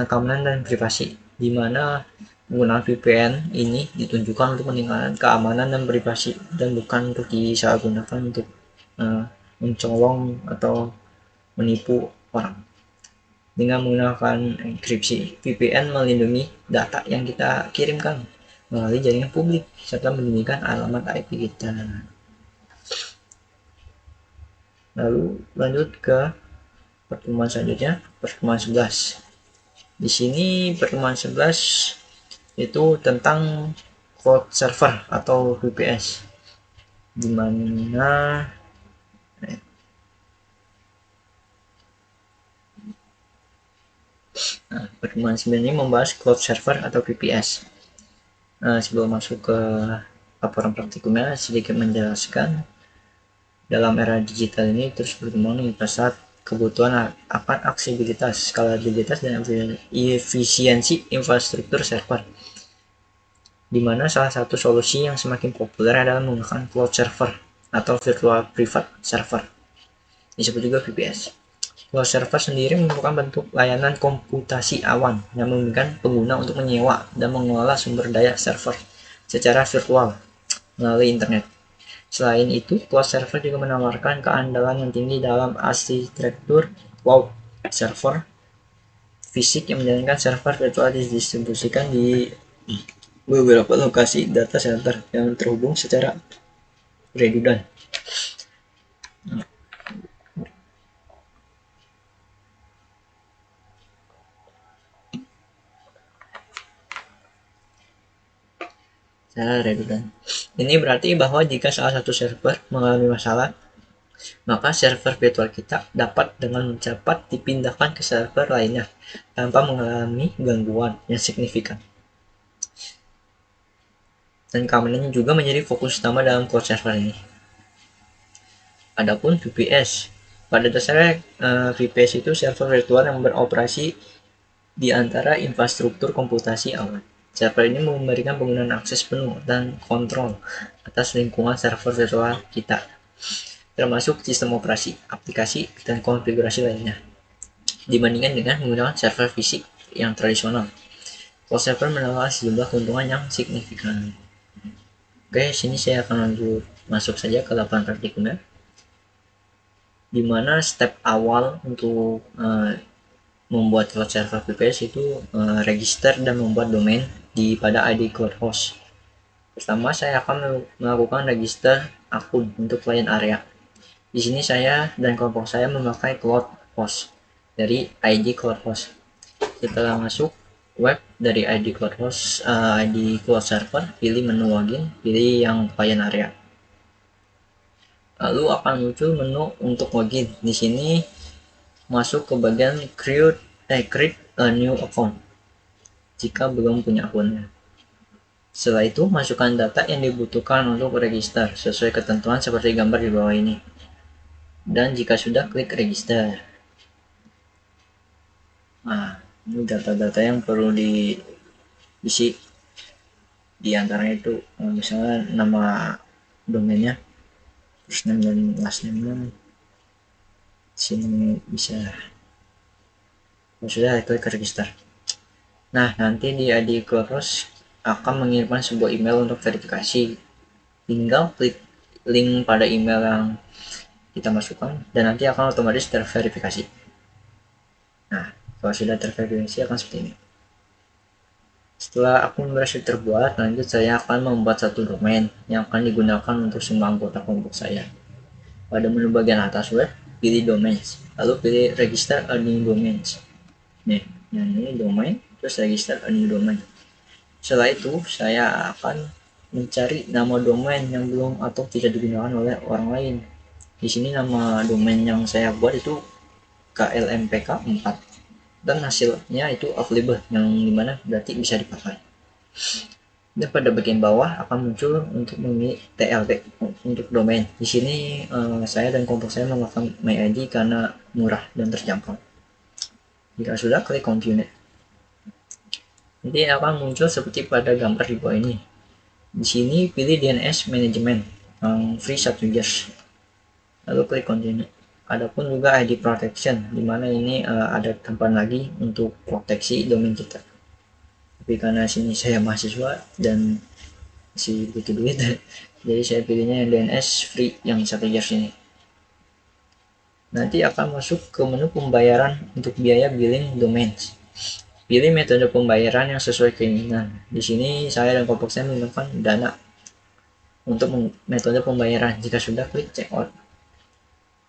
[SPEAKER 1] Keamanan dan privasi, di mana penggunaan VPN ini ditunjukkan untuk meningkatkan keamanan dan privasi dan bukan untuk disalahgunakan untuk mencolong atau menipu orang. Dengan menggunakan enkripsi, VPN melindungi data yang kita kirimkan melalui jaringan publik serta menyembunyikan alamat IP kita. Lalu lanjut ke pertemuan selanjutnya, pertemuan 11. Di sini pertemuan 11 itu tentang cloud server atau VPS, di mana pertemuan 9 ini membahas cloud server atau VPS. Sebelum masuk ke laporan praktikumnya, sedikit menjelaskan dalam era digital ini terus berkembang nih pesat kebutuhan akan aksesibilitas, skalabilitas, dan efisiensi infrastruktur server, di mana salah satu solusi yang semakin populer adalah menggunakan cloud server atau virtual private server, disebut juga VPS. Cloud server sendiri merupakan bentuk layanan komputasi awan yang memungkinkan pengguna untuk menyewa dan mengelola sumber daya server secara virtual melalui internet. Selain itu, cloud server juga menawarkan keandalan yang tinggi dalam arsitektur cloud server fisik yang menjalankan server virtual didistribusikan di beberapa lokasi data center yang terhubung secara redundant. Ini berarti bahwa jika salah satu server mengalami masalah, maka server virtual kita dapat dengan cepat dipindahkan ke server lainnya tanpa mengalami gangguan yang signifikan. Dan keamanannya juga menjadi fokus utama dalam cloud server ini. Adapun VPS, pada dasarnya VPS itu server virtual yang beroperasi di antara infrastruktur komputasi awan. Server ini memberikan penggunaan akses penuh dan kontrol atas lingkungan server virtual kita, termasuk sistem operasi, aplikasi, dan konfigurasi lainnya, dibandingkan dengan menggunakan server fisik yang tradisional. Cloud server menawarkan sejumlah keuntungan yang signifikan. Oke, sini saya akan lanjut masuk saja ke laporan praktikumnya, di mana step awal untuk membuat cloud server VPS itu register dan membuat domain pada ID cloud host. Pertama, saya akan melakukan register akun untuk client area. Di sini saya dan kelompok saya memakai cloud host dari ID cloud host. Setelah masuk web dari ID cloud host, ID cloud server, pilih menu login, pilih yang client area. Lalu akan muncul menu untuk login. Di sini masuk ke bagian create a new account jika belum punya akunnya. Setelah itu, masukkan data yang dibutuhkan untuk register sesuai ketentuan seperti gambar di bawah ini. Dan jika sudah, klik register. Nah, ini data-data yang perlu diisi. Di antaranya itu misalnya nama domainnya, first name dan last name-nya. Sini bisa. Kalau sudah, klik register. Nah, nanti di ID cloud host akan mengirimkan sebuah email untuk verifikasi. Tinggal klik link pada email yang kita masukkan dan nanti akan otomatis terverifikasi. Nah, kalau sudah terverifikasi akan seperti ini. Setelah akun berhasil terbuat, lanjut saya akan membuat satu domain yang akan digunakan untuk semua anggota kelompok saya. Pada menu bagian atas web, pilih domains, lalu pilih register a new domains. Nih, yang ini domain, terus register a new domain. Setelah itu, saya akan mencari nama domain yang belum atau tidak digunakan oleh orang lain. Di sini nama domain yang saya buat itu klmpk 4. dan hasilnya itu available, yang dimana berarti bisa dipakai. Dan pada bagian bawah akan muncul untuk memilih TLD untuk domain. Di sini saya dan kelompok saya menggunakan MyID karena murah dan terjangkau. Jika sudah, klik continue. Nanti akan muncul seperti pada gambar di bawah ini. Di sini pilih DNS Management yang free 1 years. Lalu klik continue. Adapun juga ID protection, dimana ini ada tambahan lagi untuk proteksi domain kita. Tapi karena sini saya mahasiswa dan masih butuh duit, jadi saya pilihnya yang DNS free yang 1 years ini. Nanti akan masuk ke menu pembayaran untuk biaya billing domains. Pilih metode pembayaran yang sesuai keinginan. Di sini saya dan kelompok saya menggunakan Dana untuk metode pembayaran. Jika sudah, klik checkout.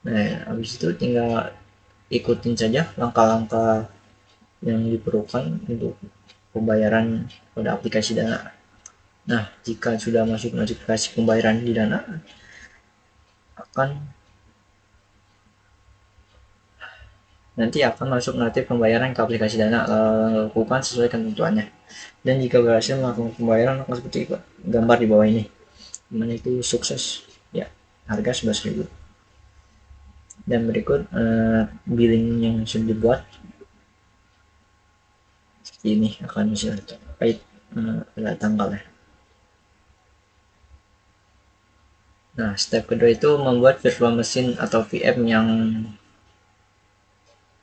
[SPEAKER 1] Nah, habis itu tinggal ikutin saja langkah-langkah yang diperlukan untuk pembayaran pada aplikasi Dana. Nah, jika sudah masuk notifikasi pembayaran di Dana, nanti akan masuk notif pembayaran ke aplikasi Dana. Lakukan sesuai ketentuannya. Dan jika berhasil melakukan pembayaran, akan seperti gambar di bawah ini, dimana itu sukses ya, harga 11.000. Dan berikut billing yang sudah dibuat seperti ini, akan bisa terkait pada tanggalnya. Nah, step kedua itu membuat virtual machine atau VM yang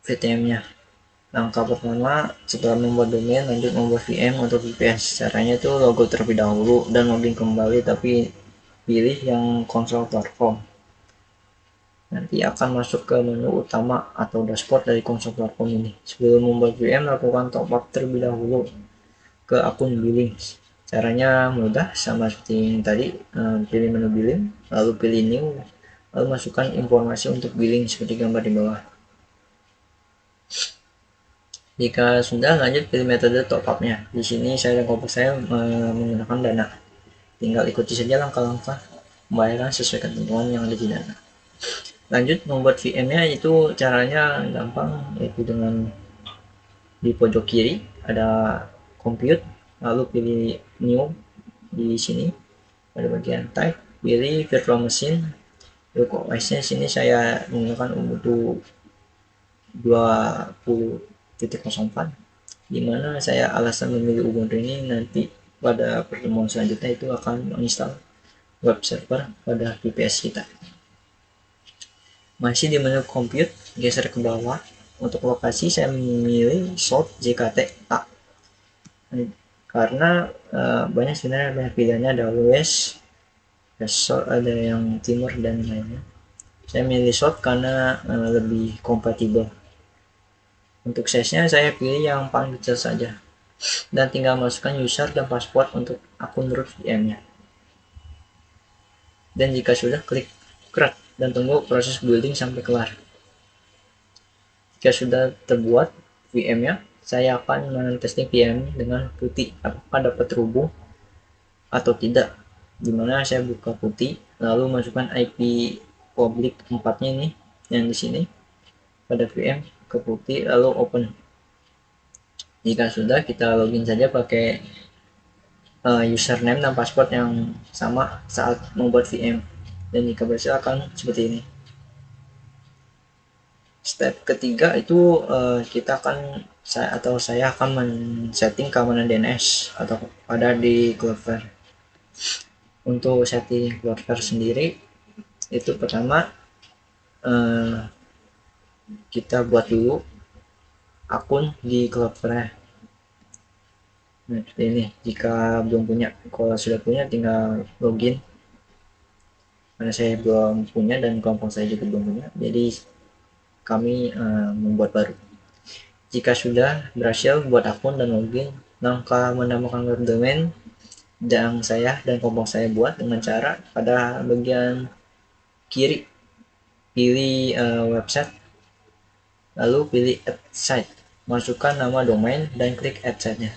[SPEAKER 1] VTM-nya. Langkah pertama, setelah membuat domain, lanjut membuat VM untuk VPS. Caranya itu logo terlebih dahulu dan login kembali, tapi pilih yang konsol platform. Nanti akan masuk ke menu utama atau dashboard dari konsol platform ini. Sebelum membuat VM, lakukan top up terlebih dahulu ke akun billing. Caranya mudah, sama seperti yang tadi. Pilih menu billing, lalu pilih new, lalu masukkan informasi untuk billing seperti gambar di bawah. Jika sudah, lanjut pilih metode top up-nya. Di sini saya dan kelompok saya menggunakan Dana. Tinggal ikuti saja langkah-langkah pembayaran sesuai ketentuan yang ada di Dana. Lanjut membuat VM-nya, itu caranya gampang, yaitu dengan di pojok kiri ada compute, lalu pilih new di sini pada bagian type, pilih virtual machine. Untuk OS-nya sini saya menggunakan Ubuntu 20.04, dimana saya alasan memilih Ubuntu ini nanti pada pertemuan selanjutnya itu akan menginstal web server pada VPS kita. Masih di menu compute, geser ke bawah. Untuk lokasi saya memilih South JKT A karena banyak pilihannya, ada West, ada yang timur dan lainnya. Saya milih South karena lebih kompatibel. Untuk size-nya saya pilih yang paling kecil saja, dan tinggal masukkan user dan password untuk akun root VM-nya. Dan jika sudah, klik create dan tunggu proses building sampai kelar. Jika sudah terbuat VM-nya, saya akan men-testing VM dengan putih, apakah dapat terhubung atau tidak. Dimana saya buka putih, lalu masukkan IP public 4-nya ini, yang di sini pada VM ke putih, lalu open. Jika sudah, kita login saja pakai username dan password yang sama saat membuat VM. Dan jika berhasil akan seperti ini. Step ketiga itu kita akan saya akan men-setting keamanan DNS atau pada di Cloudflare. Untuk setting Cloudflare sendiri itu pertama kita buat dulu akun di Cloudflare. Nah, seperti ini. Jika belum punya, kalau sudah punya tinggal login. Karena saya belum punya dan kelompok saya juga belum punya, jadi kami membuat baru. Jika sudah berhasil buat akun dan login, langkah menambahkan web domain yang saya dan kelompok saya buat dengan cara pada bagian kiri pilih website, lalu pilih add site, masukkan nama domain dan klik add site-nya.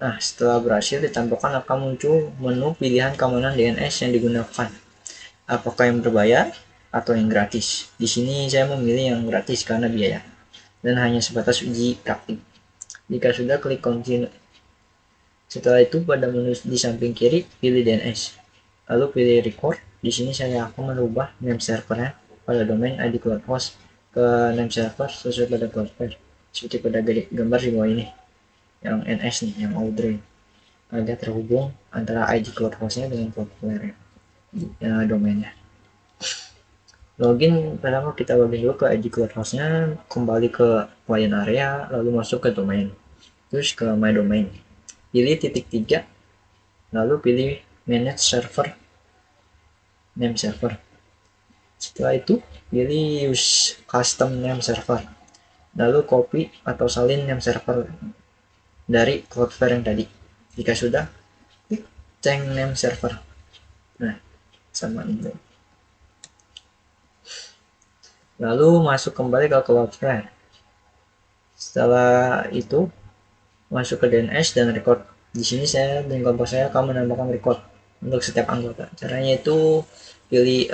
[SPEAKER 1] Nah, setelah berhasil ditambahkan akan muncul menu pilihan keamanan DNS yang digunakan, apakah yang berbayar atau yang gratis. Di sini saya memilih yang gratis karena biaya. dan hanya sebatas uji praktik. Jika sudah, klik continue. Setelah itu pada menu di samping kiri pilih DNS, lalu pilih record. Di sini saya akan merubah name servernya pada domain ID CloudHost ke name server sesuai pada Cloudflare, seperti pada gambar di bawah ini, yang NS nih, yang Audrey, agar terhubung antara ID CloudHostnya dengan Cloudflare domainnya. Login, pertama kita login dulu ke ID CloudHostnya, kembali ke client area, lalu masuk ke domain, terus ke my domain, pilih titik 3, lalu pilih manage server, name server. Setelah itu pilih use custom name server, lalu copy atau salin name server dari Cloudflare yang tadi. Jika sudah, klik change name server. Nah, sama ini. Lalu masuk kembali ke Cloudflare. Setelah itu masuk ke DNS dan record. Di sini saya dan kelompok saya akan menambahkan record untuk setiap anggota. Caranya itu pilih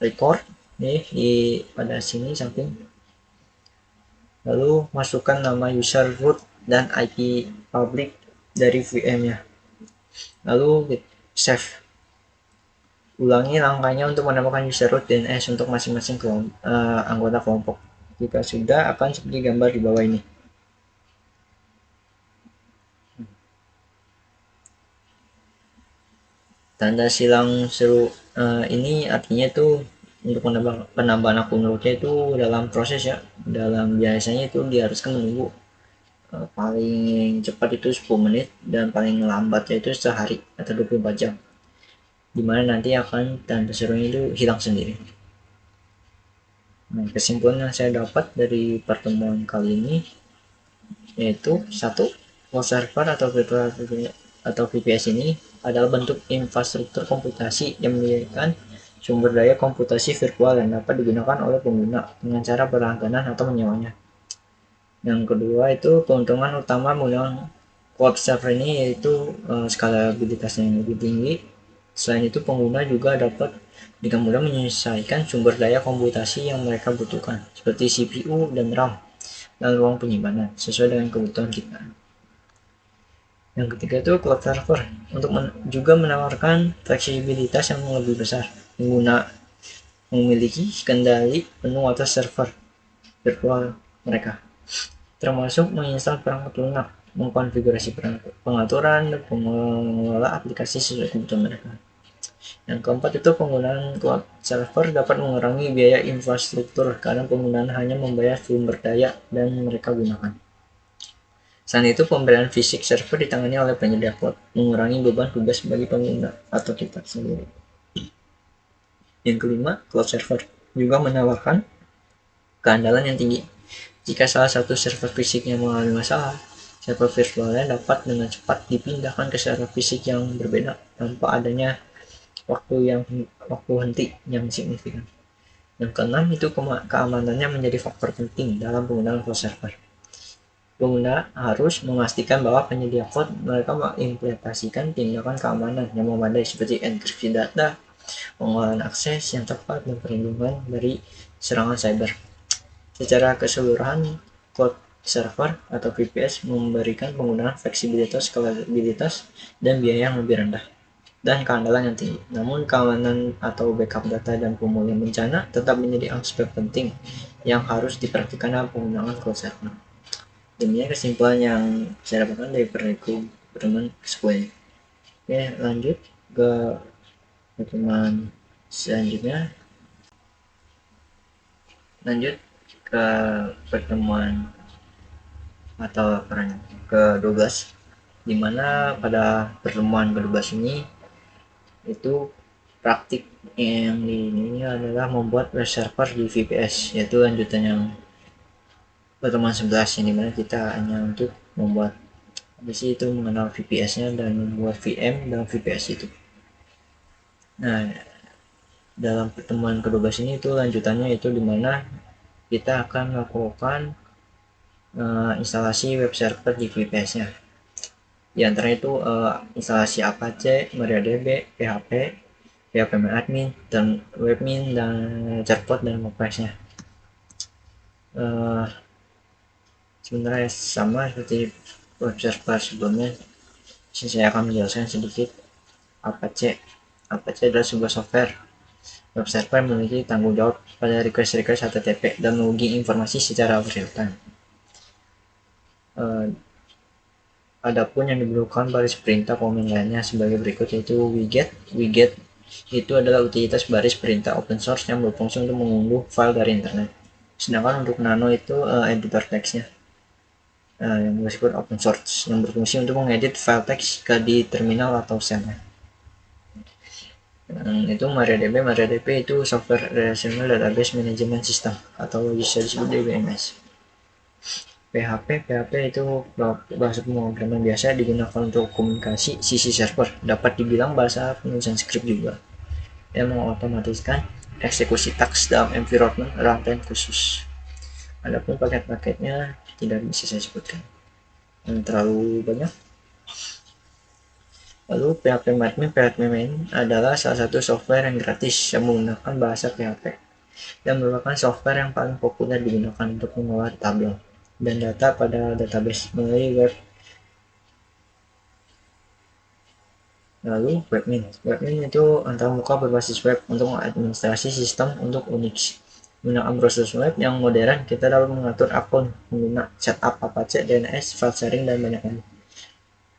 [SPEAKER 1] record nih di pada sini samping. Lalu masukkan nama user, root, dan IP public dari VM-nya. Lalu save. Ulangi langkahnya untuk menambahkan user root DNS untuk masing-masing anggota kelompok. Jika sudah, akan seperti gambar di bawah ini. Tanda silang seru ini artinya itu untuk penambahan akun rootnya itu dalam proses ya. Biasanya itu diharuskan menunggu paling cepat itu 10 menit dan paling lambatnya itu sehari atau 24 jam. Dimana nanti akan tanda serunya itu hilang sendiri. Nah, kesimpulan yang saya dapat dari pertemuan kali ini yaitu 1. Cloud server atau VPS ini adalah bentuk infrastruktur komputasi yang menyediakan sumber daya komputasi virtual yang dapat digunakan oleh pengguna dengan cara berlangganan atau menyewanya. Yang kedua itu keuntungan utama menggunakan cloud server ini yaitu skalabilitasnya yang lebih tinggi. Selain itu pengguna juga dapat dengan mudah menyelesaikan sumber daya komputasi yang mereka butuhkan seperti CPU dan RAM dan ruang penyimpanan sesuai dengan kebutuhan kita. Yang ketiga itu cloud server untuk juga menawarkan fleksibilitas yang lebih besar. Pengguna memiliki kendali penuh atas server virtual mereka, termasuk menginstal perangkat lunak, mengkonfigurasi pengaturan, dan mengelola aplikasi sesuai kebutuhan mereka. Yang keempat itu penggunaan cloud server dapat mengurangi biaya infrastruktur karena penggunaan hanya membayar sumber daya dan mereka gunakan. Selain itu, pembelian fisik server ditangani oleh penyedia cloud, mengurangi beban tugas bagi pengguna atau kita sendiri. Yang kelima, cloud server juga menawarkan keandalan yang tinggi. Jika salah satu server fisiknya mengalami masalah, server virtualnya dapat dengan cepat dipindahkan ke server fisik yang berbeda tanpa adanya waktu henti yang signifikan. Yang keenam itu keamanannya menjadi faktor penting dalam penggunaan cloud server. Pengguna harus memastikan bahwa penyedia cloud mereka mengimplementasikan tindakan keamanan yang memadai seperti enkripsi data, pengolahan akses yang tepat, dan perlindungan dari serangan cyber. Secara keseluruhan, cloud server atau VPS memberikan penggunaan fleksibilitas, skalabilitas, dan biaya yang lebih rendah, dan keandalan yang tinggi. Namun keamanan atau backup data dan pemulihan bencana tetap menjadi aspek penting yang harus diperhatikan dalam penggunaan cloud server. Demikian kesimpulan yang saya dapatkan dari pertemuan ke-10. Oke, lanjut ke pertemuan selanjutnya. Lanjut ke pertemuan atau ke-12, dimana pada pertemuan ke-12 ini itu praktik yang ini adalah membuat web server di VPS, yaitu lanjutan yang pertemuan 11 yang dimana kita hanya untuk membuat itu mengenal VPS-nya dan membuat VM dalam VPS itu. Nah, dalam pertemuan ke-12 ini itu lanjutannya itu dimana kita akan melakukan instalasi web server di VPS-nya. Di antara itu instalasi Apache, MariaDB, PHP, PHPMyAdmin, dan Webmin, dan Chartpot dan WordPress-nya. Sebenarnya sama seperti web server sebelumnya, saya akan menjelaskan sedikit. Apache adalah sebuah software web server memiliki tanggung jawab pada request HTTP dan menguji informasi secara real time. Adapun yang diperlukan baris perintah komen lainnya sebagai berikut, yaitu widget. Widget itu adalah utilitas baris perintah open source yang berfungsi untuk mengunduh file dari internet. Sedangkan untuk Nano itu editor teksnya yang disebut open source, yang berfungsi untuk mengedit file teks di terminal atau shell. Itu MariaDB itu software relational database management system atau bisa disebut DBMS. PHP itu bahasa pemrograman biasa digunakan untuk komunikasi sisi server, dapat dibilang bahasa penulisan skrip juga, yang mengotomatiskan eksekusi taks dalam environment runtime khusus. Adapun paket-paketnya tidak bisa saya sebutkan, terlalu banyak. Lalu PHP Main adalah salah satu software yang gratis yang menggunakan bahasa PHP dan merupakan software yang paling populer digunakan untuk mengolah tabel dan data pada database melalui web. Lalu Webmin itu antarmuka berbasis web untuk mengadministrasi sistem untuk Unix. Menggunakan proses web yang modern, kita dapat mengatur akun, menggunakan setup Apache, DNS, file sharing, dan banyak lagi.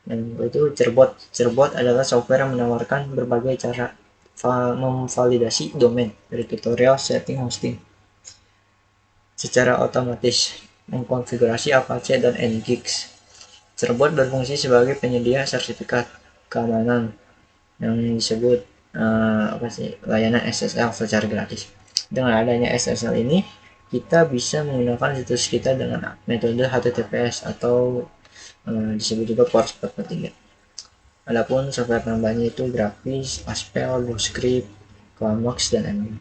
[SPEAKER 1] Dan itu Cerbot adalah software yang menawarkan berbagai cara memvalidasi domain dari tutorial setting hosting secara otomatis, mengkonfigurasi Apache dan Nginx. Cerbot berfungsi sebagai penyedia sertifikat keamanan yang disebut layanan SSL secara gratis. Dengan adanya SSL ini, kita bisa menggunakan situs kita dengan metode HTTPS atau disebut juga port 443. Adapun software tambahnya itu grafis, Aspel, Bluescript, Climax, dan lain-lain.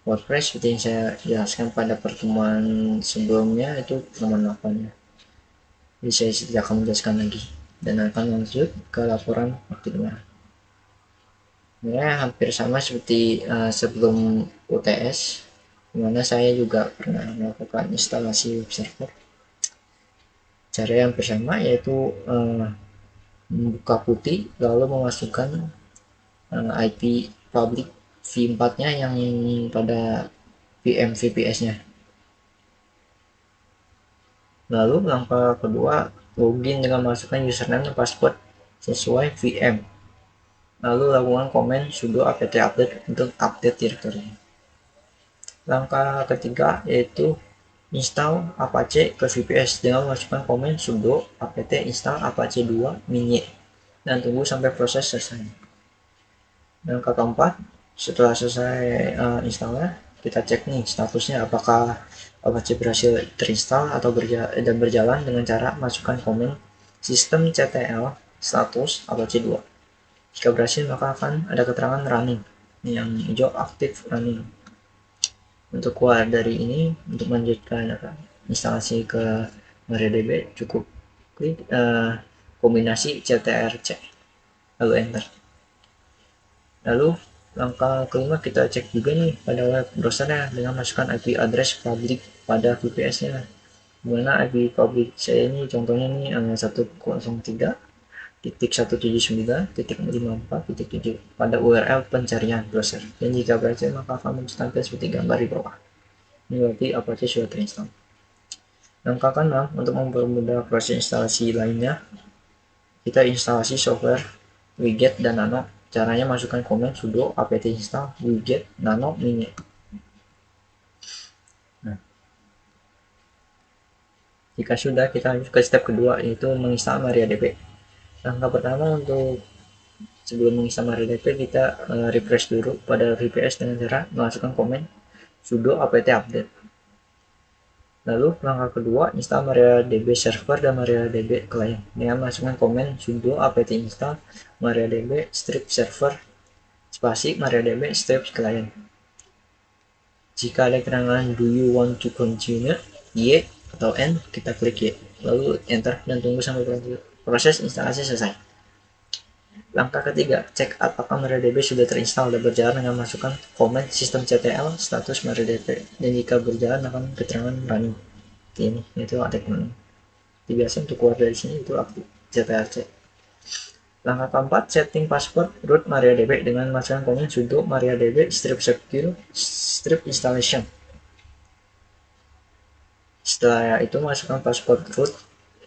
[SPEAKER 1] WordPress seperti yang saya jelaskan pada pertemuan sebelumnya, itu pertemuan 8 ya. Jadi saya tidak akan menjelaskan lagi dan akan lanjut ke laporan waktunya. Sebenarnya hampir sama seperti sebelum UTS, dimana saya juga pernah melakukan instalasi web server. Cara yang bersama yaitu membuka putih lalu memasukkan IP public v4-nya yang pada VM VPS-nya. Lalu langkah kedua, login dengan memasukkan username dan password sesuai VM. Lalu lakukan komen sudo apt update untuk update directory. Langkah ketiga yaitu install Apache ke VPS dengan memasukkan komen sudo apt install Apache 2 mini dan tunggu sampai proses selesai. Langkah keempat, setelah selesai installnya, kita cek nih statusnya apakah Apache berhasil terinstall atau berjalan dengan cara masukkan komen sistem CTL status Apache 2. Jika berhasil, maka akan ada keterangan running yang hijau aktif running. Untuk keluar dari ini, untuk melanjutkan instalasi ke MariaDB, cukup klik kombinasi CTRL-C lalu enter. Lalu langkah kelima, kita cek juga nih pada web browsernya dengan masukkan IP address public pada VPS-nya. Dimana IP public saya ini contohnya nih 103.179.54.7 pada URL pencarian browser, dan jika berhasil maka akan tampil seperti gambar di bawah. Ini berarti Apache sudah terinstall. Langkah ke-6, untuk mempermudah proses instalasi lainnya, kita instalasi software widget dan Nano. Caranya masukkan komen sudo apt install widget nano mini. Jika sudah, kita lanjut ke step kedua, yaitu menginstal MariaDB. Langkah pertama, untuk sebelum menginstal MariaDB, kita refresh dulu pada VPS dengan cara memasukkan komen sudo apt update. Lalu langkah kedua, install MariaDB server dan MariaDB client dengan masukkan komen sudo apt install MariaDB strip server spasi MariaDB strip client. Jika ada keterangan do you want to continue Y atau N, kita klik Y lalu enter dan tunggu sampai proses instalasi selesai. Langkah ketiga, cek apakah MariaDB sudah terinstall dan berjalan dengan masukkan komen sistem CTL status MariaDB, dan jika berjalan akan keterangan running. ini, itu aktif menu. Biasa untuk keluar dari sini itu aktif ctrl-c. Langkah keempat, setting password root MariaDB dengan masukkan komen sudo MariaDB strip secure strip installation. Setelah itu masukkan password root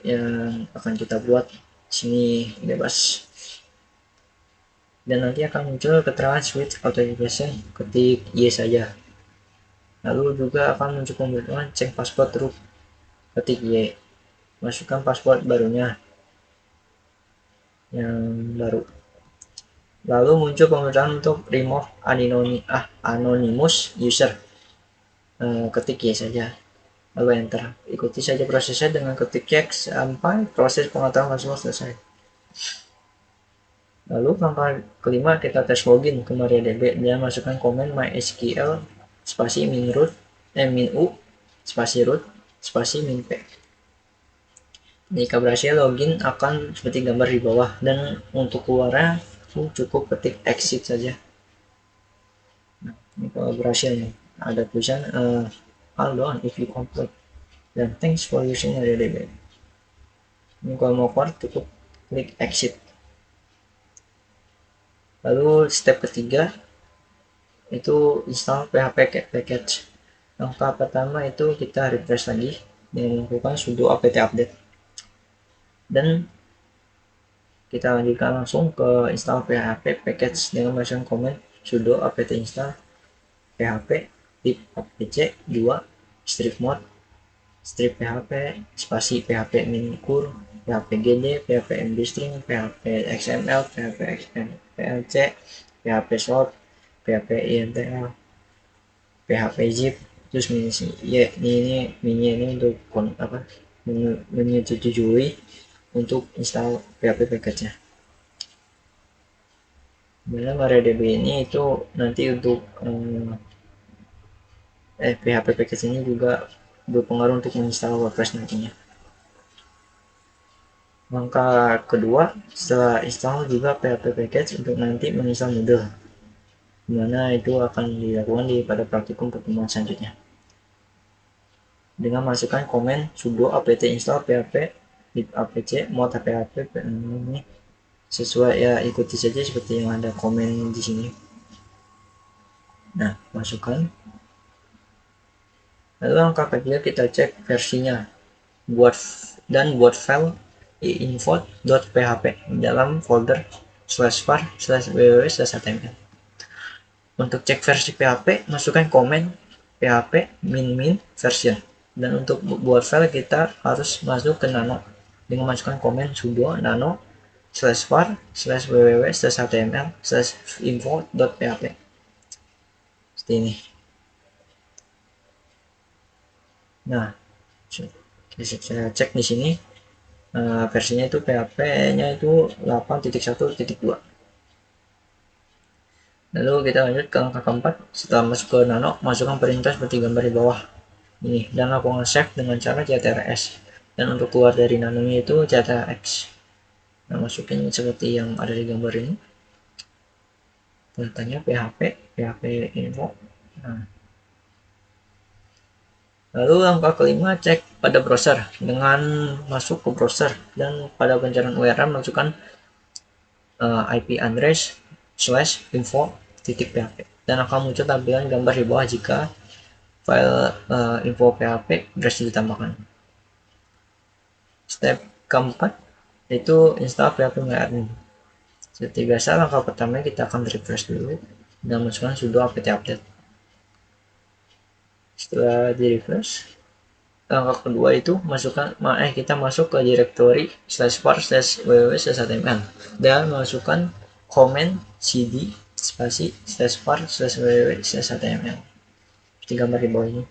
[SPEAKER 1] yang akan kita buat sini bebas. Dan nanti akan muncul keterangan switch authentication, ketik yes saja. Lalu juga akan muncul pemberitahuan cek password root, ketik y. Masukkan password barunya yang baru. Lalu muncul pemberitahuan untuk remove anonymous user, ketik y saja, lalu enter. Ikuti saja prosesnya dengan ketik X sampai proses pengetahuan password selesai. Lalu langkah kelima, kita tes login ke MariaDB dan masukkan komen mysql spasi min u spasi root spasi min p. Jika berhasil login akan seperti gambar di bawah, dan untuk keluarnya cukup ketik exit saja. Nah, ini kalau berhasil nih, ada tulisan all done if you complete, dan thanks for using MariaDB. Ini kalau mau keluar cukup klik exit. Lalu step ketiga itu install PHP package. Langkah pertama itu kita refresh lagi dengan melakukan sudo apt update, dan kita lanjutkan langsung ke install PHP package dengan masukkan komen sudo apt install php lib apc 2 strip mode strip php spasi php min cur php gd php mbstring php xml php xmlc php short php intl php zip. Terus ini untuk menyetujui untuk install PHP package-nya. Sebenarnya MariaDB ini itu nanti untuk PHP package ini juga berpengaruh untuk menginstal WordPress nantinya. Langkah kedua, setelah install juga PHP package untuk nanti menginstal Moodle, dimana itu akan dilakukan pada praktikum pertemuan selanjutnya. Dengan masukkan komen sudo apt install php lib apc mod php ini sesuai, ya ikuti saja seperti yang ada komen di sini. Nah, masukkan. Lalu langkah ketiga, kita cek versinya buat file info.php dalam folder /var/www/html. Untuk cek versi PHP, masukkan komen php min version, dan untuk buat file kita harus masuk ke nano dengan masukkan komen sudo nano /var/www/html/info.php seperti ini. Nah, saya cek di sini versinya itu PHP-nya itu 8.1.2. Lalu kita lanjut ke langkah keempat. Setelah masuk ke nano, masukkan perintah seperti gambar di bawah ini dan lakukan save dengan cara ctrls, dan untuk keluar dari nanonya itu ctrx. Nah, masukin seperti yang ada di gambar ini, perintahnya php info. Nah, lalu langkah kelima, cek pada browser dengan masuk ke browser, dan pada pencarian URL masukkan IP address /info.php, dan akan muncul tampilan gambar di bawah jika file info php berhasil ditambahkan. Step keempat itu install PHP MyAdmin. Seperti biasa, langkah pertama kita akan refresh dulu dan masukkan sudo apt update. Setelah di refresh, langkah kedua itu kita masuk ke directory /var/www/html dan masukkan komen cd spasi /var/www/html seperti gambar di bawah ini.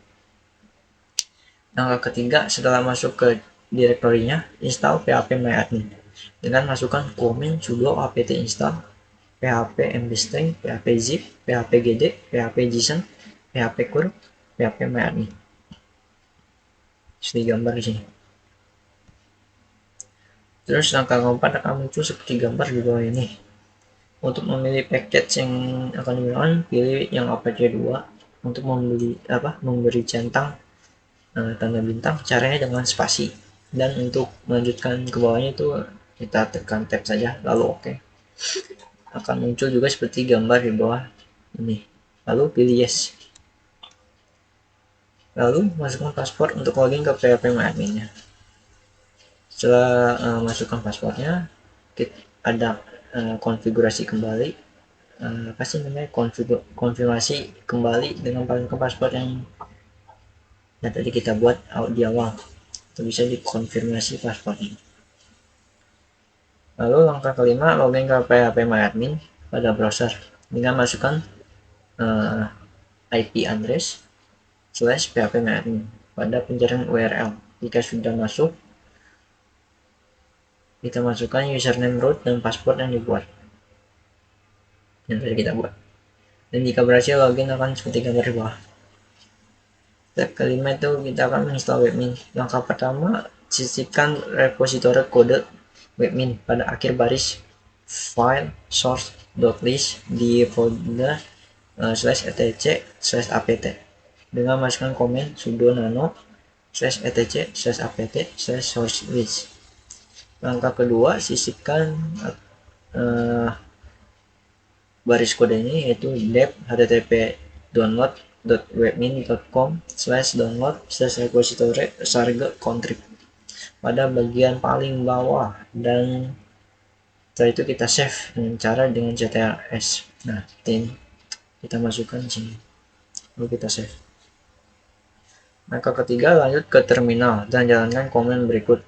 [SPEAKER 1] Langkah ketiga, setelah masuk ke direktorinya, install PHP MyAdmin dengan masukkan komen sudo apt install php mbstring php zip php gd php json php cur php MyAdmin seperti gambar di sini. Terus langkah keempat akan muncul seperti gambar di bawah ini. Untuk memilih package yang akan digunakan, pilih yang apache 2 untuk memberi centang tanda bintang, caranya dengan spasi, dan untuk melanjutkan ke bawahnya itu kita tekan tab saja lalu oke. Akan muncul juga seperti gambar di bawah ini, lalu pilih yes, lalu masukkan password untuk login ke PHP MyAdmin-nya. Setelah masukkan passwordnya, ada konfigurasi kembali, apa sih namanya, konfirmasi kembali dengan password yang tadi kita buat di awal, itu bisa dikonfirmasi passwordnya. Lalu langkah kelima, login ke PHP MyAdmin pada browser dengan masukkan IP address /PHP MyAdmin pada pencarian URL. Jika sudah masuk, kita masukkan username, root, dan password yang dibuat, yang tadi kita buat. Dan jika berhasil, login akan seperti gambar di bawah. Step kelima itu kita akan menginstal webmin. Langkah pertama, sisipkan repositori kode webmin pada akhir baris file source.list di folder /etc/apt dengan masukkan komen sudo nano /etc/apt/source-list. Langkah kedua, sisipkan baris kode ini, yaitu dep http download.webmin.com/download/repository sarga contrib pada bagian paling bawah, dan setelah itu kita save dengan cara dengan ctls. Nah, kita masukkan di sini lalu kita save. Langkah ketiga, lanjut ke terminal dan jalankan komen berikut,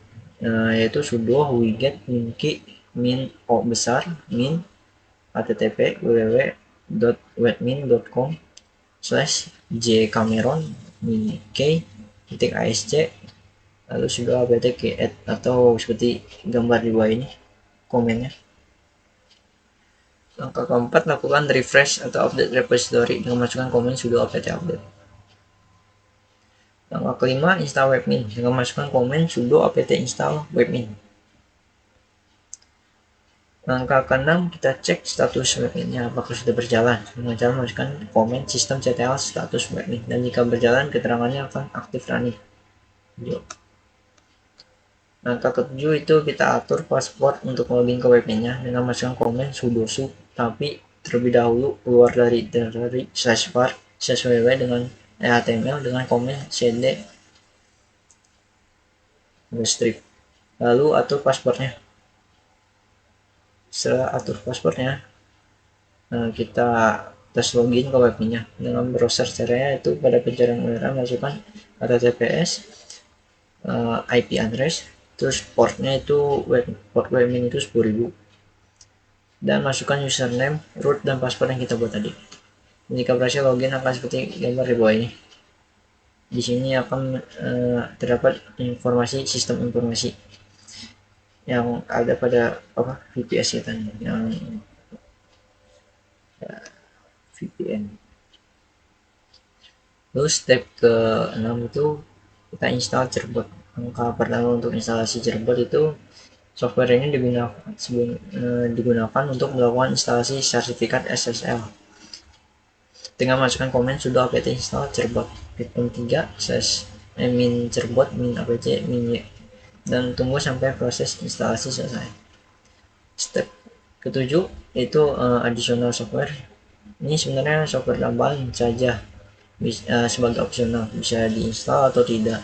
[SPEAKER 1] yaitu sudo wget minki min o besar min http www.webmin.com/jcameron min k .asc lalu sudo apt create atau seperti gambar di bawah ini komennya. Langkah keempat, lakukan refresh atau update repository dengan masukkan komen sudo apt update. Langkah kelima, install webmin dengan masukkan komen sudo apt install webmin. Langkah keenam, kita cek status webminnya apakah sudah berjalan dengan cara masukkan komen sistem ctl status webmin, dan jika berjalan keterangannya akan aktif running. Langkah ketujuh itu kita atur password untuk login ke webminnya dengan masukkan komen sudo sub, tapi terlebih dahulu keluar dari /var/www dengan html dengan komen cd strip, lalu atur passwordnya. Setelah atur passwordnya, kita tes login ke webminnya dengan browser. Caranya itu pada pencarian URL masukkan https IP address, terus portnya itu port webmin itu 10.000, dan masukkan username, root, dan password yang kita buat tadi. Jika berhasil, login akan seperti gambar di bawah ini. Di sini akan terdapat informasi sistem informasi yang ada pada VPS kita, yang VPN. Lalu step ke-6 itu kita install Cerbot. Langkah pertama untuk instalasi Cerbot itu software ini digunakan untuk melakukan instalasi sertifikat SSL dengan masukkan komen sudo apt install Cerbot Python 3/min cerbot min apt min y, dan tunggu sampai proses instalasi selesai. Step ketujuh itu additional software. Ini sebenarnya software tambahan saja, sebagai opsional, bisa diinstal atau tidak.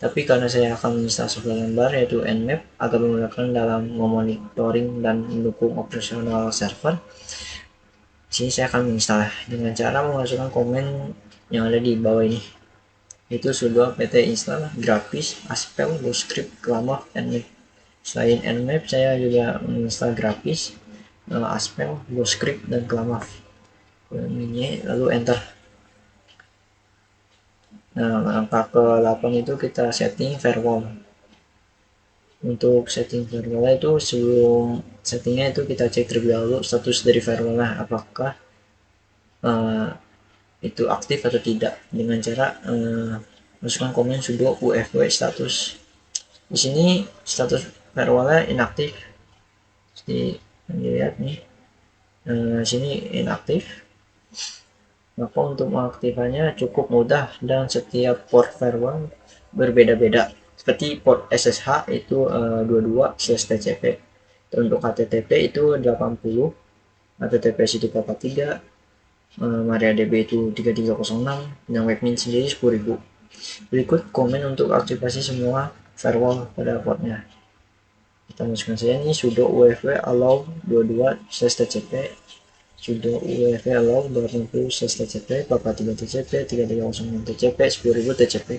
[SPEAKER 1] Tapi karena saya akan menginstal software yang baru, yaitu Nmap, agar menggunakan dalam memonitoring dan mendukung operasional server, sini saya akan menginstal dengan cara memasukkan komen yang ada di bawah ini, itu sudo apt install grafis aspel boscript clamaf nmap. Selain nmap, saya juga menginstal grafis aspel boscript dan clamaf ini, lalu enter. Nah, langkah ke-8 itu kita setting firewall. Untuk setting firewall itu, sebelum settingnya itu kita cek terlebih dahulu status dari firewallnya, apakah itu aktif atau tidak, dengan cara masukkan komen sudo ufw status. Di sini status firewallnya inaktif, seperti yang dilihat nih. Sini inaktif. Maka untuk mengaktifkannya cukup mudah dan setiap port firewall berbeda-beda. Seperti port SSH itu 22/TCP. Untuk HTTP itu 80, HTTPS itu 43, MariaDB itu 3306, dan webmin sendiri 10.000. Berikut komen untuk aktifasi semua firewall pada portnya. Kita masukkan saja ini sudo ufv allow 22/TCP, sudo ufv allow 80/TCP, 43/TCP, 3306/TCP, 10.000 TCP.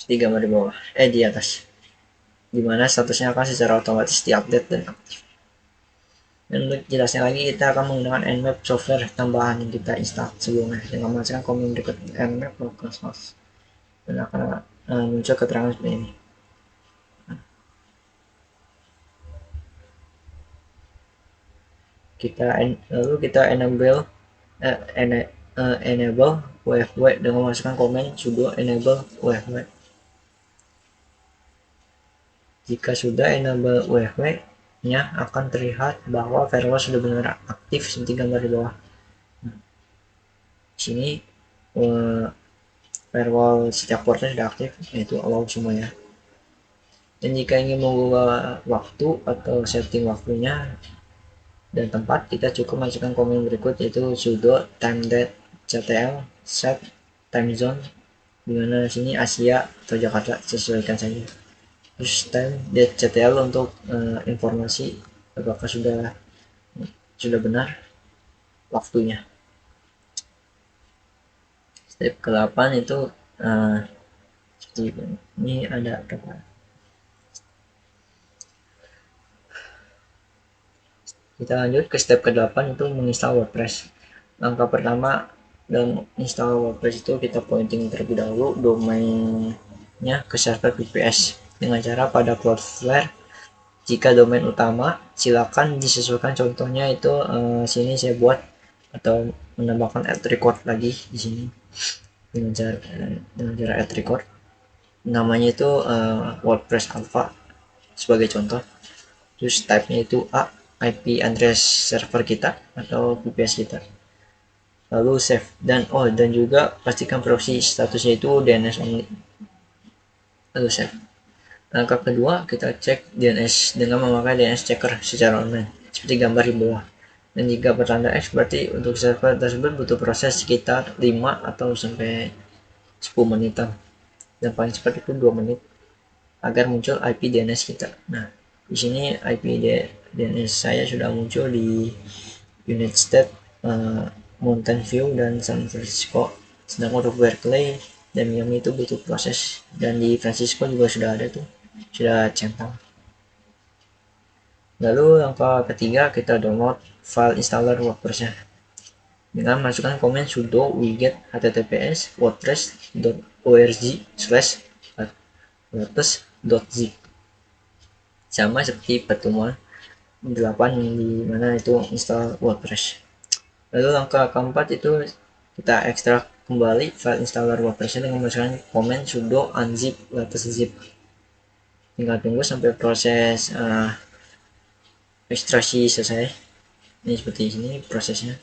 [SPEAKER 1] Di gambar di bawah, di atas, dimana statusnya akan secara otomatis diupdate dan aktif. Dan untuk jelasnya lagi, kita akan menggunakan nmap software tambahan yang kita install sebelumnya dengan memasukkan command berikut nmap localhost, dan akan muncul keterangan seperti ini. Lalu kita enable ufw dengan memasukkan command sudo enable ufw. Jika sudah enable ufw nya, akan terlihat bahwa firewall sudah benar aktif seperti gambar di bawah. Di sini firewall setiap portnya sudah aktif, yaitu allow semuanya. Dan jika ingin mengubah waktu atau setting waktunya dan tempat, kita cukup masukkan command berikut, yaitu sudo time.ctl set time zone, dimana sini Asia atau Jakarta, sesuaikan saja. Terus time.ctl untuk informasi apakah sudah benar waktunya. Step ke-8 itu seperti ini, ada berapa? Kita lanjut ke step ke-8, itu menginstal WordPress. Langkah pertama dalam install WordPress itu kita pointing terlebih dahulu domainnya ke server VPS dengan cara pada Cloudflare. Jika domain utama, silakan disesuaikan, contohnya itu sini saya buat atau menambahkan add record lagi di sini dengan cara add record, namanya itu WordPress Alpha sebagai contoh. Terus type-nya itu A, IP address server kita atau VPS kita, lalu save, dan juga pastikan proxy statusnya itu DNS only, lalu save. Langkah kedua, kita cek DNS dengan memakai DNS checker secara online seperti gambar di bawah, dan jika bertanda X berarti untuk server tersebut butuh proses sekitar 5 atau sampai 10 menitan, dan paling cepat itu 2 menit agar muncul IP DNS kita. Nah, di sini IP DNS saya sudah muncul di United States, Mountain View, dan San Francisco. Sedangkan untuk Berkeley dan Miami itu butuh proses, dan di Francisco juga sudah ada tuh, sudah centang. Lalu langkah ketiga, kita download file installer WordPress-nya dengan masukkan komen sudo wget https wordpress.org/wordpress.zip, sama seperti pertemuan 8 di mana itu install WordPress. Lalu langkah keempat itu kita ekstrak kembali file installer WordPress dengan memasukkan komen sudo unzip latest zip. Tinggal tunggu sampai proses ekstraksi selesai. Ini seperti ini prosesnya.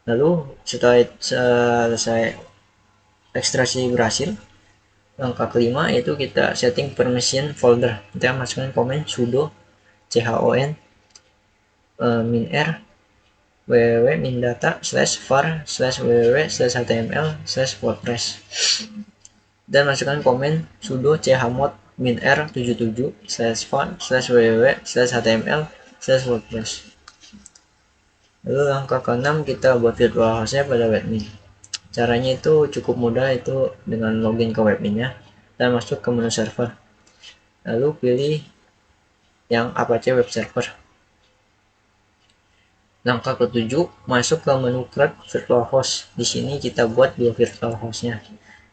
[SPEAKER 1] Lalu setelah selesai ekstraksi berhasil, langkah kelima yaitu kita setting permission folder. Kita masukkan komen sudo chon minr www.mindata/var/www/html/wordpress, dan masukkan komen sudo chmod minr 77/var/www/html/wordpress. Lalu langkah ke-6, kita buat virtual hostnya pada webmin. Caranya itu cukup mudah, itu dengan login ke webminnya dan masuk ke menu server, lalu pilih yang Apache web server. Langkah ke-7, masuk ke menu create virtual host. Di sini kita buat 2 virtual hostnya,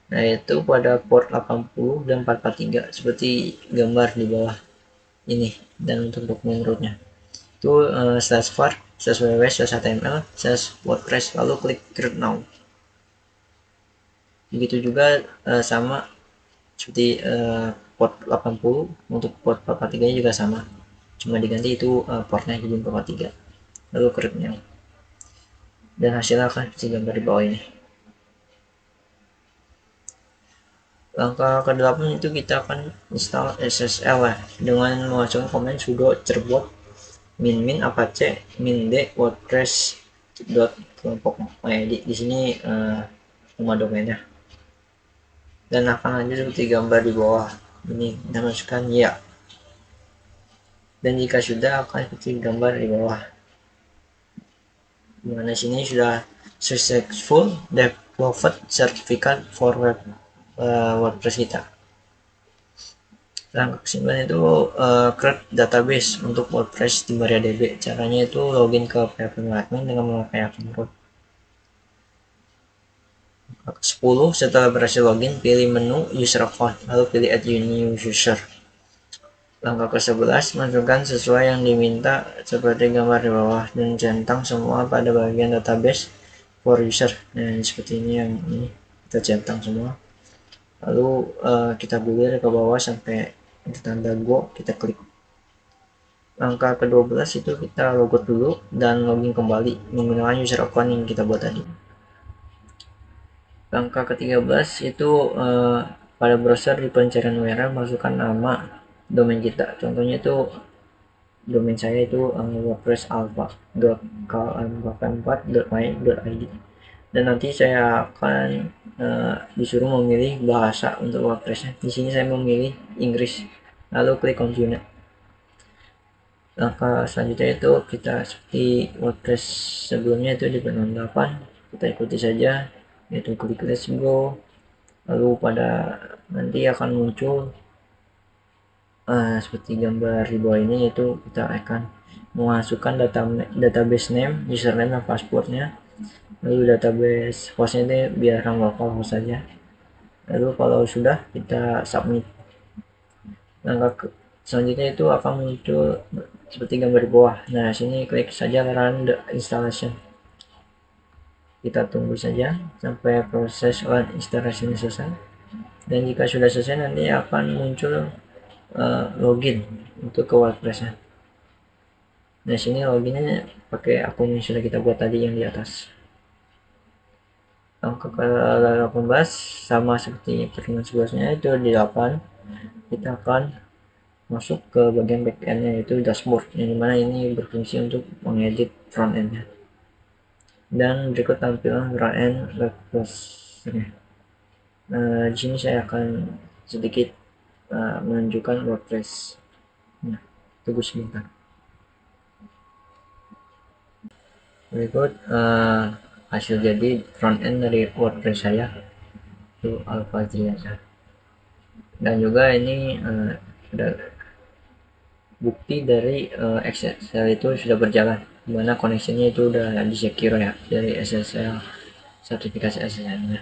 [SPEAKER 1] yaitu pada port 80 dan 443 seperti gambar di bawah ini, dan untuk dokumen rootnya itu /var/www/html/wordpress, lalu klik create now. Begitu juga sama seperti port 80, untuk port 443 juga sama, cuma diganti itu portnya jadi 443, lalu create now. dan hasilnya akan seperti gambar di bawah ini. Langkah ke-8 itu kita akan install SSL ya, dengan memasukkan komen sudo cerbot min apache min-d wordpress kelompok id. Di sini nama domainnya, dan akan lanjut seperti gambar di bawah ini. Kita masukkan ya, dan jika sudah akan seperti gambar di bawah, dimana sini sudah successful developed certificate for WordPress kita. Langkah ke-9 itu create database untuk WordPress di MariaDB. Caranya itu login ke PHP admin dengan memakai akun root. 10. Setelah berhasil login, pilih menu user account, lalu pilih add new user. Langkah ke-11, masukkan sesuai yang diminta seperti gambar di bawah, dan centang semua pada bagian database for user. Nah, seperti ini, yang ini kita centang semua. Lalu kita gulir ke bawah sampai ada tanda go, kita klik. Langkah ke-12 itu kita logout dulu dan login kembali menggunakan user account yang kita buat tadi. Langkah ke-13 itu pada browser di pencarian URL masukkan nama domain kita. Contohnya itu domain saya itu wordpressalpha.k4.my.id, dan nanti saya akan disuruh memilih bahasa untuk WordPress-nya. Di sini saya memilih Inggris, lalu klik continue. Langkah selanjutnya itu kita seperti WordPress sebelumnya itu di versi 8, kita ikuti saja, yaitu klik let's go. Lalu pada nanti akan muncul seperti gambar di bawah ini, yaitu kita akan memasukkan database name, username, dan passwordnya. Lalu database hostnya ini biar localhost saja. Lalu kalau sudah, kita submit. Langkah selanjutnya itu akan muncul seperti gambar di bawah. Nah, sini klik saja run the installation. Kita tunggu saja sampai proses run instalasi ini selesai, dan jika sudah selesai nanti akan muncul login untuk ke WordPress-nya. Nah, sini loginnya pakai akun yang sudah kita buat tadi yang di atas. Langkah ke-18 sama seperti pertemuan sebelumnya, itu di 8 kita akan masuk ke bagian backend-nya, yaitu dashboard, yang dimana ini berfungsi untuk mengedit front end-nya. Dan berikut tampilan front end WordPress-nya. Di sini saya akan sedikit menunjukkan WordPress. Nah, tunggu sebentar. Berikut hasil jadi front end dari WordPress saya, itu Alpha Triasa. Dan juga ini ada bukti dari SSL itu sudah berjalan, dimana koneksinya itu udah di secure ya, dari SSL, sertifikasi SSL nya.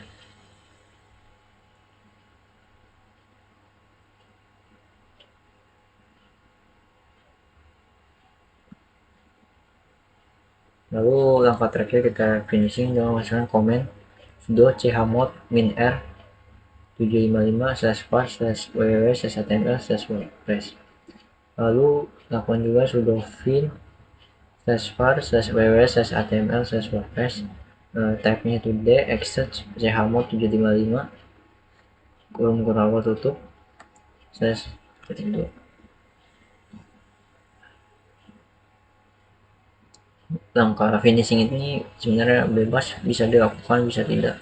[SPEAKER 1] Lalu langkah terakhir kita finishing dengan memasukkan komen sudo chmod min r 755/var/www/html/wordpress. Lalu lakukan juga sudo fin /var/www/html/wordpress. Type-nya itu d exit chmod 755 kurung tutup seperti itu. Langkah finishing ini sebenarnya bebas, bisa dilakukan bisa tidak,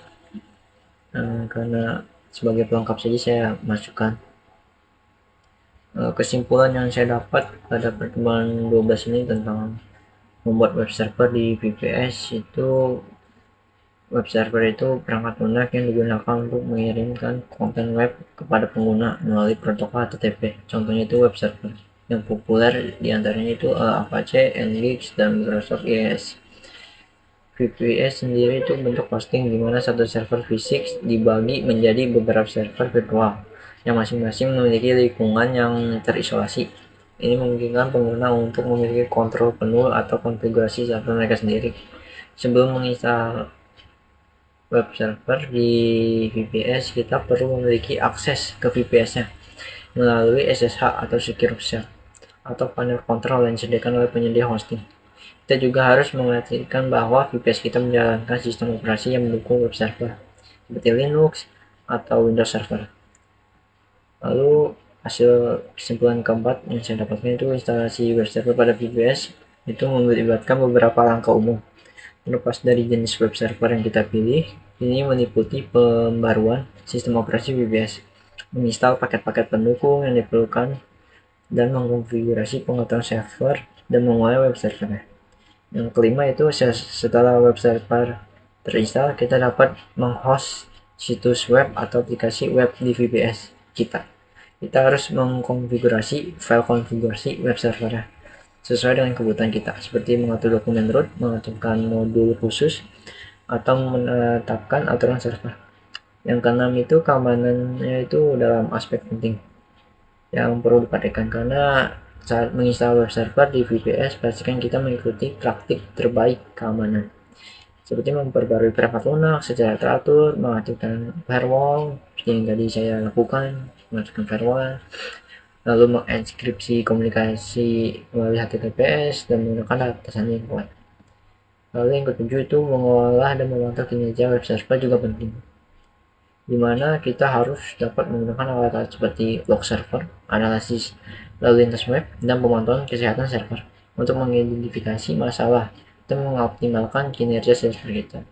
[SPEAKER 1] karena sebagai pelengkap saja saya masukkan. Kesimpulan yang saya dapat pada pertemuan 12 ini tentang membuat web server di VPS, itu web server itu perangkat lunak yang digunakan untuk mengirimkan konten web kepada pengguna melalui protokol HTTP. Contohnya itu web server yang populer diantaranya itu Apache, Nginx, dan Microsoft IIS. VPS sendiri itu bentuk hosting di mana satu server fisik dibagi menjadi beberapa server virtual yang masing-masing memiliki lingkungan yang terisolasi. Ini memungkinkan pengguna untuk memiliki kontrol penuh atau konfigurasi server mereka sendiri. Sebelum menginstal web server di VPS, kita perlu memiliki akses ke VPS-nya melalui SSH atau Secure Shell atau panel kontrol yang disediakan oleh penyedia hosting. Kita juga harus memastikan bahwa VPS kita menjalankan sistem operasi yang mendukung web server, seperti Linux atau Windows Server. Lalu hasil kesimpulan keempat yang saya dapatkan itu instalasi web server pada VPS itu melibatkan beberapa langkah umum. Terlepas dari jenis web server yang kita pilih, ini meliputi pembaruan sistem operasi VPS, menginstal paket-paket pendukung yang diperlukan, dan mengkonfigurasi pengetahuan server dan memulai web servernya. Yang kelima itu setelah web server terinstall, kita dapat menghost situs web atau aplikasi web di VPS kita. Kita harus mengkonfigurasi file konfigurasi web servernya sesuai dengan kebutuhan kita, seperti mengatur dokumen root, mengaturkan modul khusus, atau menetapkan aturan server. Yang keenam itu keamanannya itu dalam aspek penting yang perlu diperhatikan, karena saat menginstal web server di VPS pastikan kita mengikuti praktik terbaik keamanan, seperti memperbarui perangkat lunak secara teratur, mengaktifkan firewall seperti yang tadi saya lakukan, mengaktifkan firewall, lalu mengenkripsi komunikasi melalui HTTPS dan menggunakan atasan yang kuat. Lalu yang ketujuh itu mengolah dan memantau kinerja web server juga penting, dimana kita harus dapat menggunakan alat-alat seperti log server, analisis lalu lintas web, dan pemantauan kesehatan server untuk mengidentifikasi masalah dan mengoptimalkan kinerja server kita.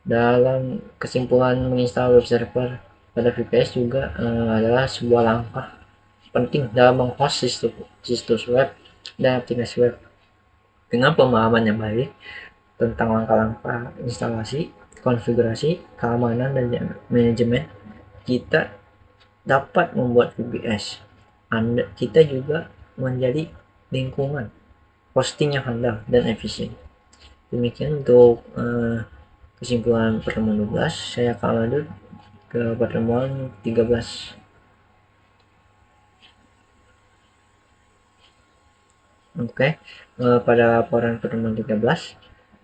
[SPEAKER 1] Dalam kesimpulan, menginstal web server pada VPS juga adalah sebuah langkah penting dalam menghost situs web dan aplikasi web. Dengan pemahaman yang baik tentang langkah-langkah instalasi, konfigurasi, keamanan, dan manajemen, kita dapat membuat VPS kita juga menjadi lingkungan hosting yang handal dan efisien. Demikian untuk kesimpulan pertemuan 12. Saya akan lanjut ke pertemuan 13. Oke, pada laporan pertemuan 13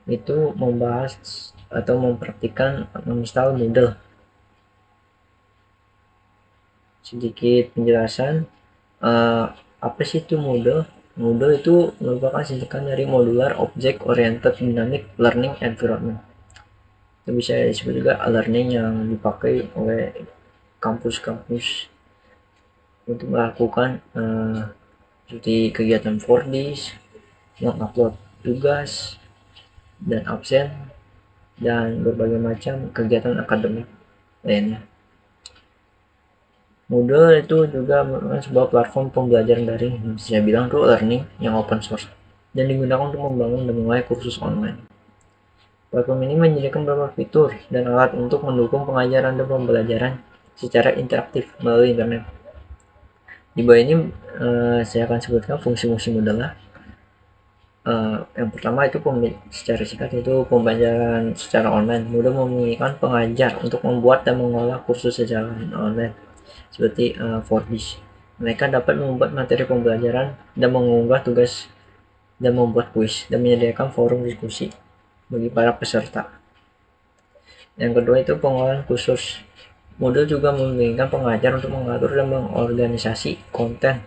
[SPEAKER 1] itu membahas atau mempraktikkan menginstal Moodle. Sedikit penjelasan, apa sih itu Moodle? Moodle itu merupakan singkatan dari Modular Object Oriented Dynamic Learning Environment. Itu bisa disebut juga learning yang dipakai oleh kampus-kampus untuk melakukan seperti kegiatan 4Ds, mengupload tugas dan absen, dan berbagai macam kegiatan akademik lainnya. Moodle itu juga merupakan sebuah platform pembelajaran daring, saya bilang tuh learning yang open source, dan digunakan untuk membangun dan memulai kursus online. Platform ini menyediakan beberapa fitur dan alat untuk mendukung pengajaran dan pembelajaran secara interaktif melalui internet. Di bawah ini saya akan sebutkan fungsi-fungsi Moodle. Yang pertama itu secara singkat itu pembelajaran secara online. Moodle memungkinkan pengajar untuk membuat dan mengolah kursus secara online seperti 4Ds. Mereka dapat membuat materi pembelajaran dan mengunggah tugas dan membuat kuis dan menyediakan forum diskusi bagi para peserta. Yang kedua itu pengolahan kursus. Moodle juga memungkinkan pengajar untuk mengatur dan mengorganisasi konten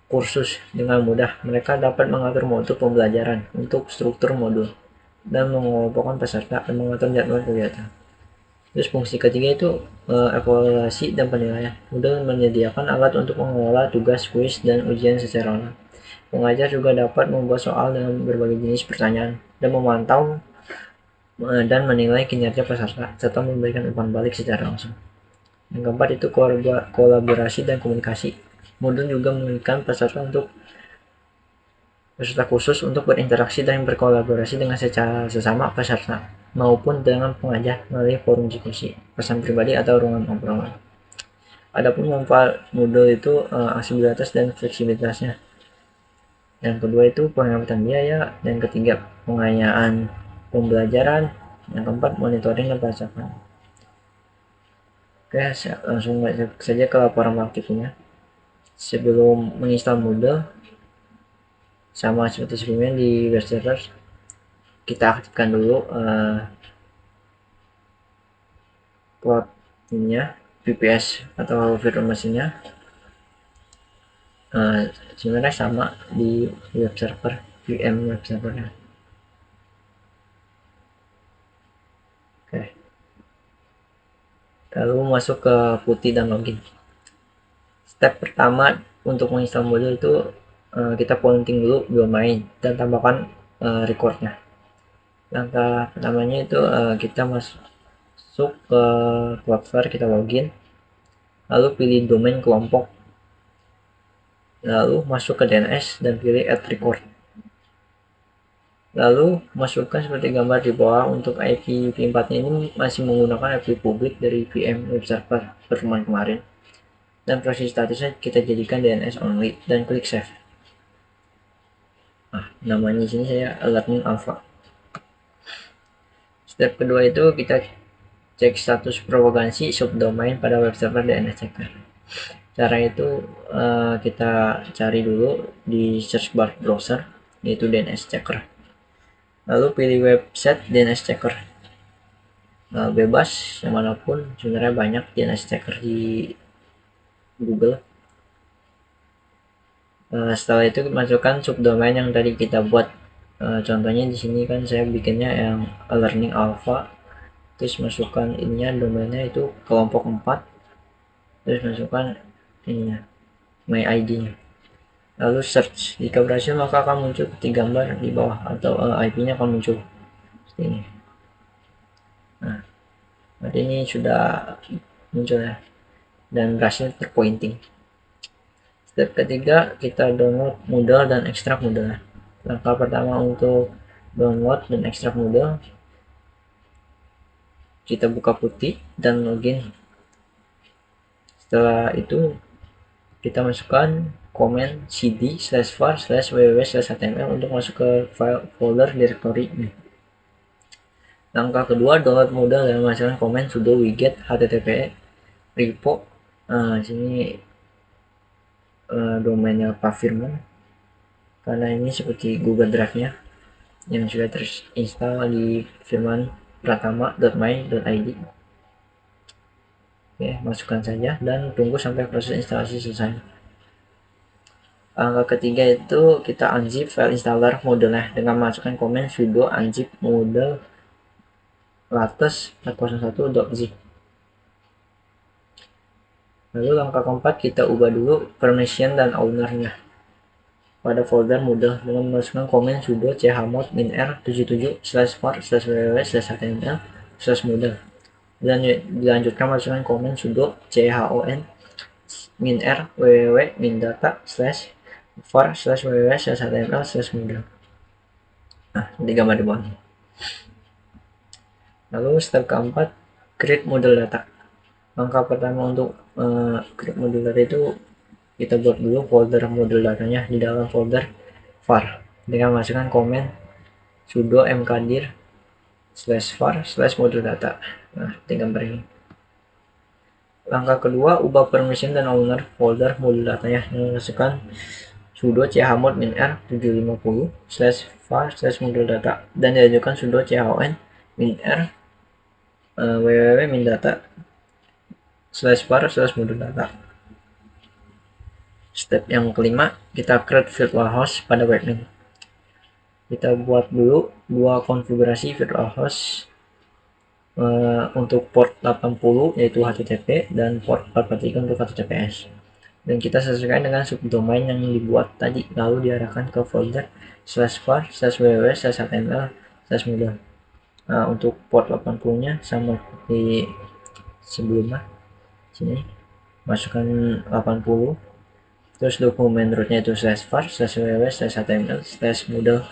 [SPEAKER 1] kursus dengan mudah. Mereka dapat mengatur modul pembelajaran untuk struktur modul dan mengelompokkan peserta dan mengatur jadwal kegiatan. Terus fungsi ketiga itu evaluasi dan penilaian. Moodle menyediakan alat untuk mengelola tugas, kuis, dan ujian secara online. Pengajar juga dapat membuat soal dengan berbagai jenis pertanyaan dan memantau dan menilai kinerja peserta serta memberikan umpan balik secara langsung. Yang keempat itu kolaborasi dan komunikasi. Moodle juga memungkinkan peserta khusus untuk berinteraksi dan berkolaborasi dengan secara sesama peserta maupun dengan pengajar melalui forum diskusi, pesan pribadi, atau ruangan obrolan. Adapun manfaat Moodle itu aksesibilitas dan fleksibilitasnya. Yang kedua itu penghematan biaya, yang ketiga pengayaan pembelajaran, yang keempat monitoring dan pelacakan. Oke, saya langsung saja ke laporan praktiknya. Sebelum menginstal Moodle, sama seperti sebelumnya di web server, kita aktifkan dulu plotnya VPS atau virtual machine-nya. Sebenarnya sama di web server, VM web servernya. Oke, lalu masuk ke putih dan login. Step pertama untuk menginstal modul itu kita pointing dulu domain dan tambahkan recordnya. Langkah pertamanya itu kita masuk ke Cloudflare, kita login, lalu pilih domain kelompok, lalu masuk ke DNS dan pilih add record, lalu masukkan seperti gambar di bawah. Untuk IPv4 nya ini masih menggunakan IP publik dari VM web server pertemuan kemarin, dan proses statusnya kita jadikan DNS only dan klik save. Nah, namanya sini saya alertning alpha. Step kedua itu kita cek status propagasi subdomain pada web server DNS checker. Cara itu kita cari dulu di search bar browser, yaitu DNS checker, lalu pilih website DNS checker. Bebas yang manapun, sebenarnya banyak DNS checker di Google. Setelah itu masukkan subdomain yang tadi kita buat. Contohnya di sini kan saya bikinnya yang learning alpha, terus masukkan ininya, domainnya itu kelompok 4, terus masukkan ininya my ID nya, lalu search. Jika berhasil maka akan muncul peti gambar di bawah, atau IP nya akan muncul seperti ini. Nah, berarti ini sudah muncul ya, dan berhasil terpointing. Step ketiga, kita download Moodle dan ekstrak Moodle. Langkah pertama untuk download dan ekstrak Moodle, kita buka putih dan login. Setelah itu kita masukkan komen cd/var/www/html untuk masuk ke file folder directory. Langkah kedua, download Moodle dan masukkan komen sudo wget http repo. Sini domainnya Pak Firman, karena ini seperti Google Drive-nya yang sudah terinstall di firmanpratama.my.id. Oke, masukkan saja dan tunggu sampai proses instalasi selesai. Langkah ketiga itu kita unzip file installer Moodle-nya dengan masukkan komen sudo unzip Moodle latest 401.zip. Lalu langkah keempat, kita ubah dulu permission dan owner-nya pada folder Moodle dengan memasukkan komen sudo chmod minr 77/var/www/html/moodle, dan dilanjutkan masukkan komen sudo chon minr www.mindata/var/www/html/moodle. Nah, di gambar di bawah. Lalu step keempat, create model data. Langkah pertama untuk create model data itu kita buat dulu folder model datanya di dalam folder var dengan masukkan komen sudo mkdir/var/model data. Nah, di gambar ini. Langkah kedua, ubah permission dan owner folder model datanya dengan masukkan sudo chmod minr 750/var/model data, dan dilanjutkan sudo chon minr www.mindata/var/model data. Step yang kelima, kita create virtual host pada webmin. Kita buat dulu dua konfigurasi virtual host untuk port 80 yaitu HTTP dan port 443 untuk HTTPS, dan kita sesuaikan dengan subdomain yang dibuat tadi, lalu diarahkan ke folder /var/www/html/moodle. Untuk port 80 nya sama seperti sebelumnya, sini masukkan 80, terus dokumen rootnya itu /var/www/html/moodle,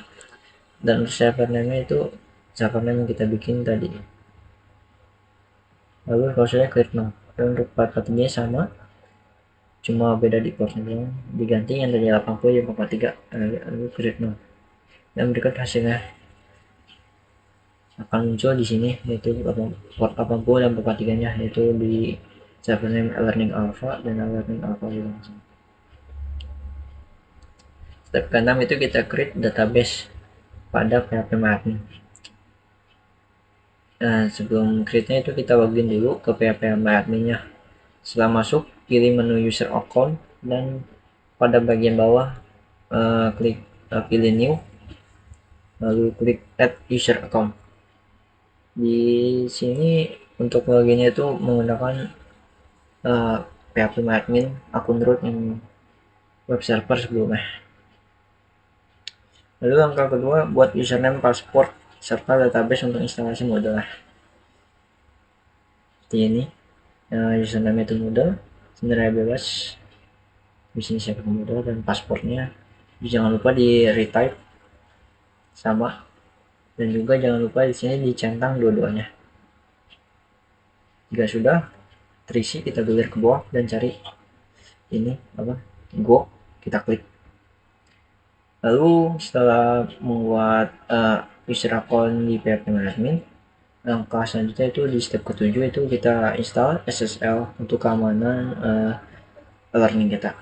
[SPEAKER 1] dan untuk server name itu server name yang kita bikin tadi. Lalu kalau saya klik no. Untuk 443 sama, cuma beda di portnya doang, diganti yang tadi 80 yang 43. Lalu klik no, dan berikut hasilnya akan muncul di sini, yaitu port 80 dan 43 nya, yaitu di server name learning alpha dan learning alpha juga. Step ke-6 itu kita create database pada PHP admin. Nah, sebelum create-nya itu kita login dulu ke PHP admin-nya. Setelah masuk, pilih menu user account dan pada bagian bawah pilih new, lalu klik add user account. Di sini untuk loginnya itu menggunakan PHP admin akun root yang web server sebelumnya. Lalu langkah kedua, buat username, password, serta database untuk instalasi Moodle. Seperti ini. Username itu Moodle, sebenarnya bebas. Di sini saya pakai Moodle, dan passwordnya jangan lupa di retype sama, dan juga jangan lupa di sini dicentang dua-duanya. Jika sudah terisi, kita gelir ke bawah dan cari ini go, kita klik. Lalu setelah membuat user account di PHP admin, langkah selanjutnya itu di step ketujuh itu kita install SSL untuk keamanan learning kita.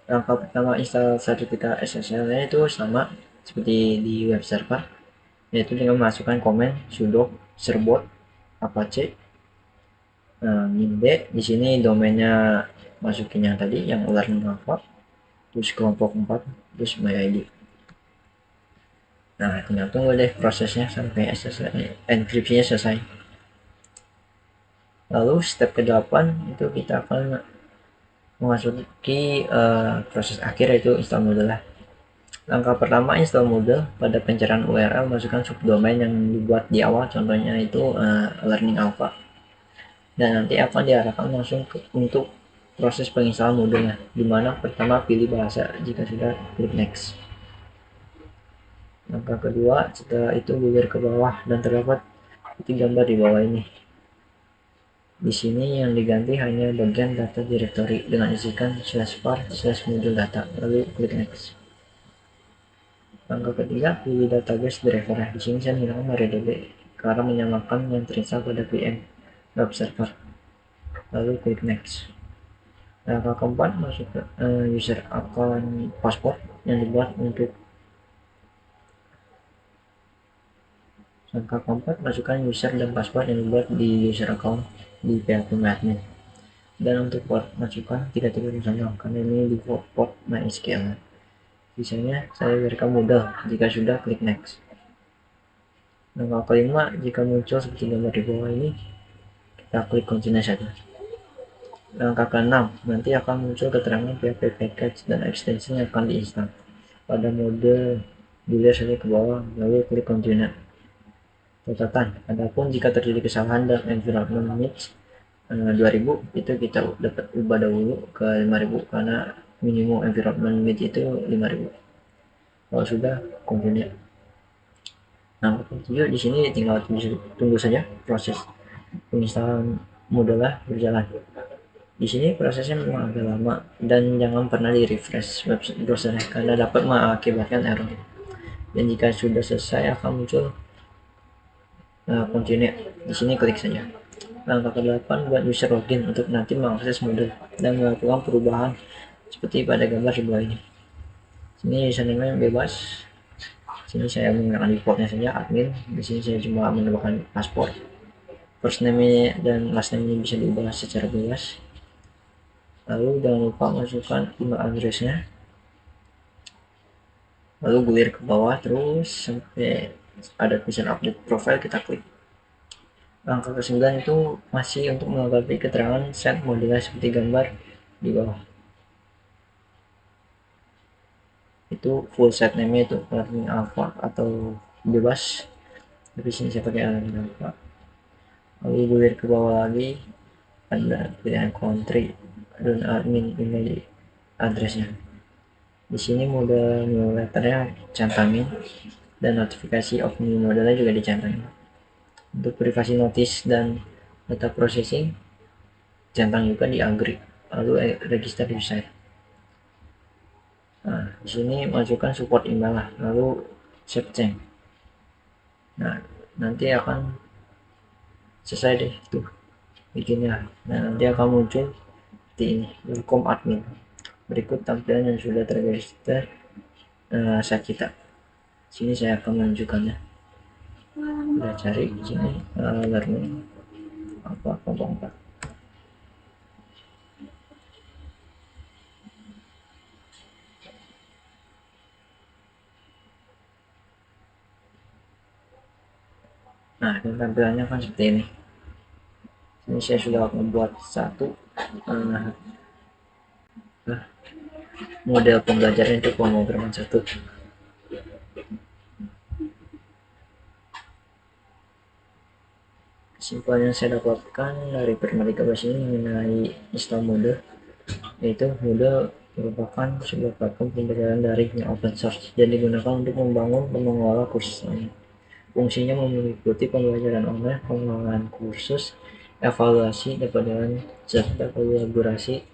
[SPEAKER 1] Langkah pertama install sertifikat SSL-nya itu sama seperti di web server, yaitu dengan memasukkan komen sudo servbot apache min d. Di sini domainnya masukin yang tadi, yang learning alpha, terus kelompok 4, terus my id. Nah, tinggal tunggu deh prosesnya sampai SSL enkripsinya selesai. Lalu step ke-8 itu kita akan memasuki proses akhir, yaitu install Moodle. Langkah pertama, install Moodle. Pada pencarian URL masukkan subdomain yang dibuat di awal, contohnya itu learning alpha, dan nanti akan diarahkan langsung untuk proses penginstalan Moodle-nya, dimana pertama pilih bahasa, jika sudah klik next. Langkah kedua, setelah itu geser ke bawah dan terdapat titik gambar di bawah ini. Di sini yang diganti hanya bagian data directory dengan isikan /var/module data, lalu klik next. Langkah ketiga, pilih database driver. Di sini saya menggunakan MariaDB karena menyamakan yang terinstall pada VM web server, lalu klik next. Langkah keempat, masuk ke user account password yang dibuat untuk Langkah keempat, masukkan user dan password yang dibuat di user account di PHP admin. Dan untuk port, masukkan 3300 karena ini di port MySQL. Sisanya saya berikan Moodle. Jika sudah, klik next. Langkah kelima, jika muncul seperti gambar di bawah ini, kita klik continue saja. Langkah ke-6, nanti akan muncul keterangan PHP package dan extension yang akan diinstal. Pada mode dilihat saja ke bawah, lalu klik continue. Catatan, adapun jika terjadi kesalahan dan environment needs 2000, itu kita dapat ubah dahulu ke 5000 karena minimum environment need itu 5000. Kalau sudah, continue. Nah, di sini tinggal tunggu saja proses penginstalan Moodle berjalan. Di sini prosesnya memang agak lama, dan jangan pernah di refresh web browsernya karena dapat mengakibatkan error. Dan jika sudah selesai akan muncul continue. Di sini klik saja. Langkah ke-8, buat user login untuk nanti mengakses Moodle dan melakukan perubahan seperti pada gambar di bawah ini. Sini username bebas. Sini saya menggunakan defaultnya saja admin. Di sini saya cuma menambahkan password. First name dan last name ini bisa diubah secara bebas. Lalu jangan lupa masukkan email addressnya. Lalu gelir ke bawah terus sampai ada tulisan update profile, kita klik. Langkah ke-9 itu masih untuk melengkapi keterangan set Moodle seperti gambar di bawah. Itu full set name itu learning alpha atau bebas. Tapi sini saya pakai learning alpha. Lalu gelir ke bawah lagi, ada pilihan country dan admin email addressnya. Di sini mode newsletternya cantangin, dan notifikasi of new modalnya juga dicantangin. Untuk privasi notice dan data processing centang juga di agree, lalu register user. Nah, di sini masukkan support email lah, lalu save change. Nah, nanti akan selesai deh tuh bikinnya. Nah, nanti akan muncul seperti ini, welcome admin. Berikut tampilan yang sudah terregister saat kita. Sini saya akan menunjukkannya. Kita cari di sini learning apa kelompok 4. Nah, dan tampilannya kan seperti ini. Ini saya sudah membuat satu model pembelajaran untuk pemrograman satu. Kesimpulan yang saya dapatkan dari pertematika bahasa ini mengenai install Moodle, yaitu Moodle merupakan sebuah platform pembelajaran daring yang open source dan digunakan untuk membangun dan mengelola kursus online. Fungsinya meliputi pembelajaran online, pengembangan kursus, evaluasi dapat serta kolaborasi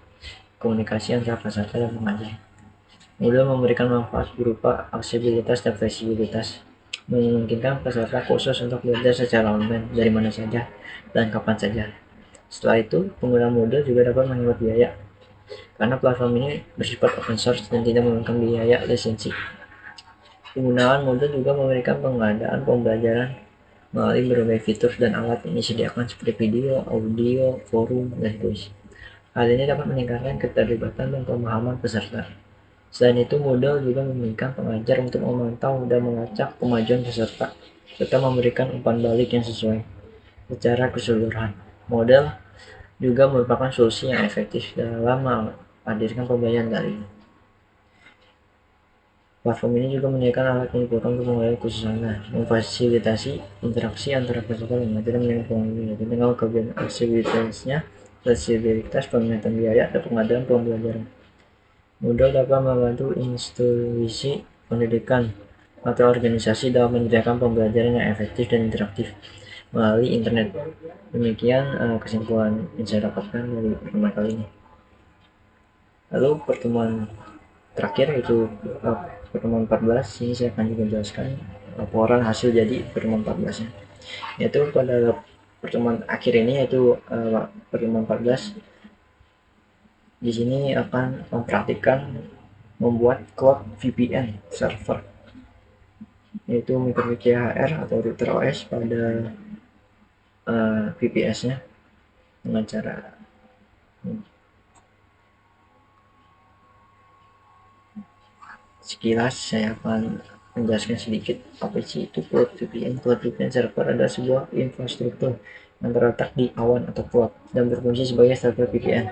[SPEAKER 1] komunikasi antara peserta dan pengajar. Moodle memberikan manfaat berupa aksesibilitas dan fleksibilitas, memungkinkan peserta khusus untuk belajar secara online dari mana saja dan kapan saja. Setelah itu, pengguna Moodle juga dapat menghemat biaya, karena platform ini bersifat open source dan tidak memakan biaya lisensi. Penggunaan Moodle juga memberikan pengadaan pembelajaran melalui berbagai fitur dan alat yang disediakan seperti video, audio, forum, dan kuis. Hal ini dapat meningkatkan keterlibatan dan pemahaman peserta. Selain itu, Moodle juga memungkinkan pengajar untuk memantau dan melacak kemajuan peserta, serta memberikan umpan balik yang sesuai. Secara keseluruhan, Moodle juga merupakan solusi yang efektif dalam menghadirkan pembelajaran daring. Platform ini juga menyediakan alat yang diperlukan untuk mengulangi kursus online, memfasilitasi interaksi antara peserta dan pengajar dengan pengguna dengan kelebihan aksesibilitasnya, fleksibilitas peminatan biaya, dan pengadaan pembelajaran. Moodle dapat membantu institusi pendidikan atau organisasi dalam menyediakan pembelajaran yang efektif dan interaktif melalui internet. Demikian kesimpulan yang saya dapatkan dari pertemuan kali ini. Lalu pertemuan terakhir yaitu pertemuan 14, ini saya akan juga jelaskan laporan hasil jadi pertemuan 14-nya. Yaitu pada pertemuan akhir ini, yaitu pertemuan 14, di sini akan mempraktikkan membuat cloud VPN server, yaitu micro:bit CHR atau router OS pada VPS-nya dengan cara sekilas saya akan menjelaskan sedikit apa sih itu cloud VPN. Cloud VPN server adalah sebuah infrastruktur yang terletak di awan atau cloud dan berfungsi sebagai server VPN.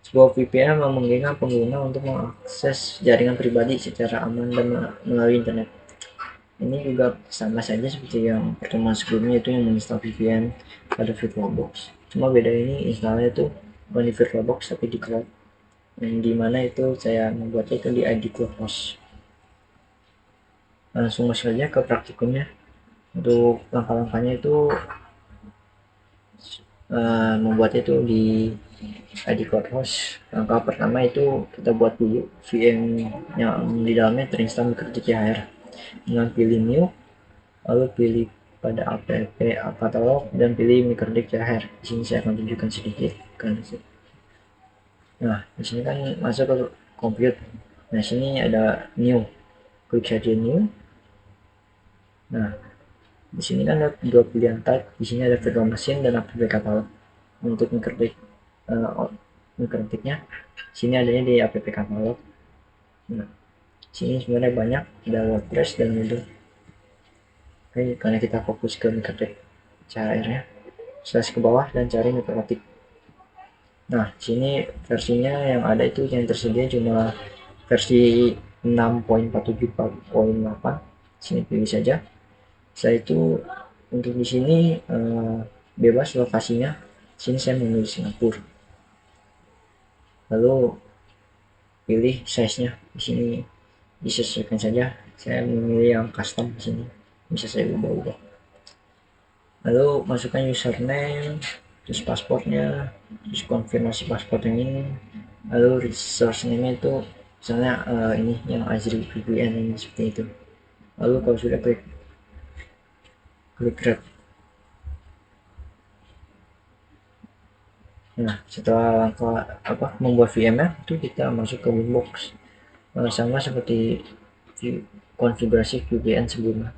[SPEAKER 1] Sebuah VPN memungkinkan pengguna untuk mengakses jaringan pribadi secara aman dan melalui internet. Ini juga sama saja seperti yang pertemuan sebelumnya, itu yang menginstal VPN pada VirtualBox. Cuma beda ini installnya itu bukan di VirtualBox tapi di cloud, yang dimana itu saya membuatnya itu di ID Cloud Host. Langsung masuk saja ke praktikumnya. Untuk langkah-langkahnya itu membuatnya itu di ID Cloud Host. Langkah pertama itu kita buat dulu VM yang di dalamnya terinstall micro:bit CHR dengan pilih new, lalu pilih pada app katalog dan pilih micro:bit CHR. Di sini saya akan tunjukkan sedikit kan. Nah, di sini kan masuk ke compute. Nah, sini ada new. Klik saja new. Nah, di sini kan ada dua pilihan type. Di sini ada virtual machine dan app katalog. Untuk micro:bit-nya sini adanya di app katalog. Nah, sini sebenarnya banyak, ada WordPress dan Moodle. Oke, karena kita fokus ke micro:bit CHR-nya, slash ke bawah dan cari micro:bit. Nah, sini versinya yang ada itu yang tersedia cuma versi 6.47.8. Sini pilih saja. Setelah itu untuk di sini bebas lokasinya. Sini saya memilih Singapura. Lalu pilih size-nya. Di sini disesuaikan saja. Saya memilih yang custom di sini. Bisa saya ubah-ubah. Lalu masukkan username, terus paspornya, terus konfirmasi paspor yang ini. Lalu resource name itu misalnya ini yang Azri VPN ini seperti itu. Lalu kalau sudah klik create. Nah, setelah langkah membuat VM-nya itu kita masuk ke Winbox, sama seperti konfigurasi VPN sebelumnya.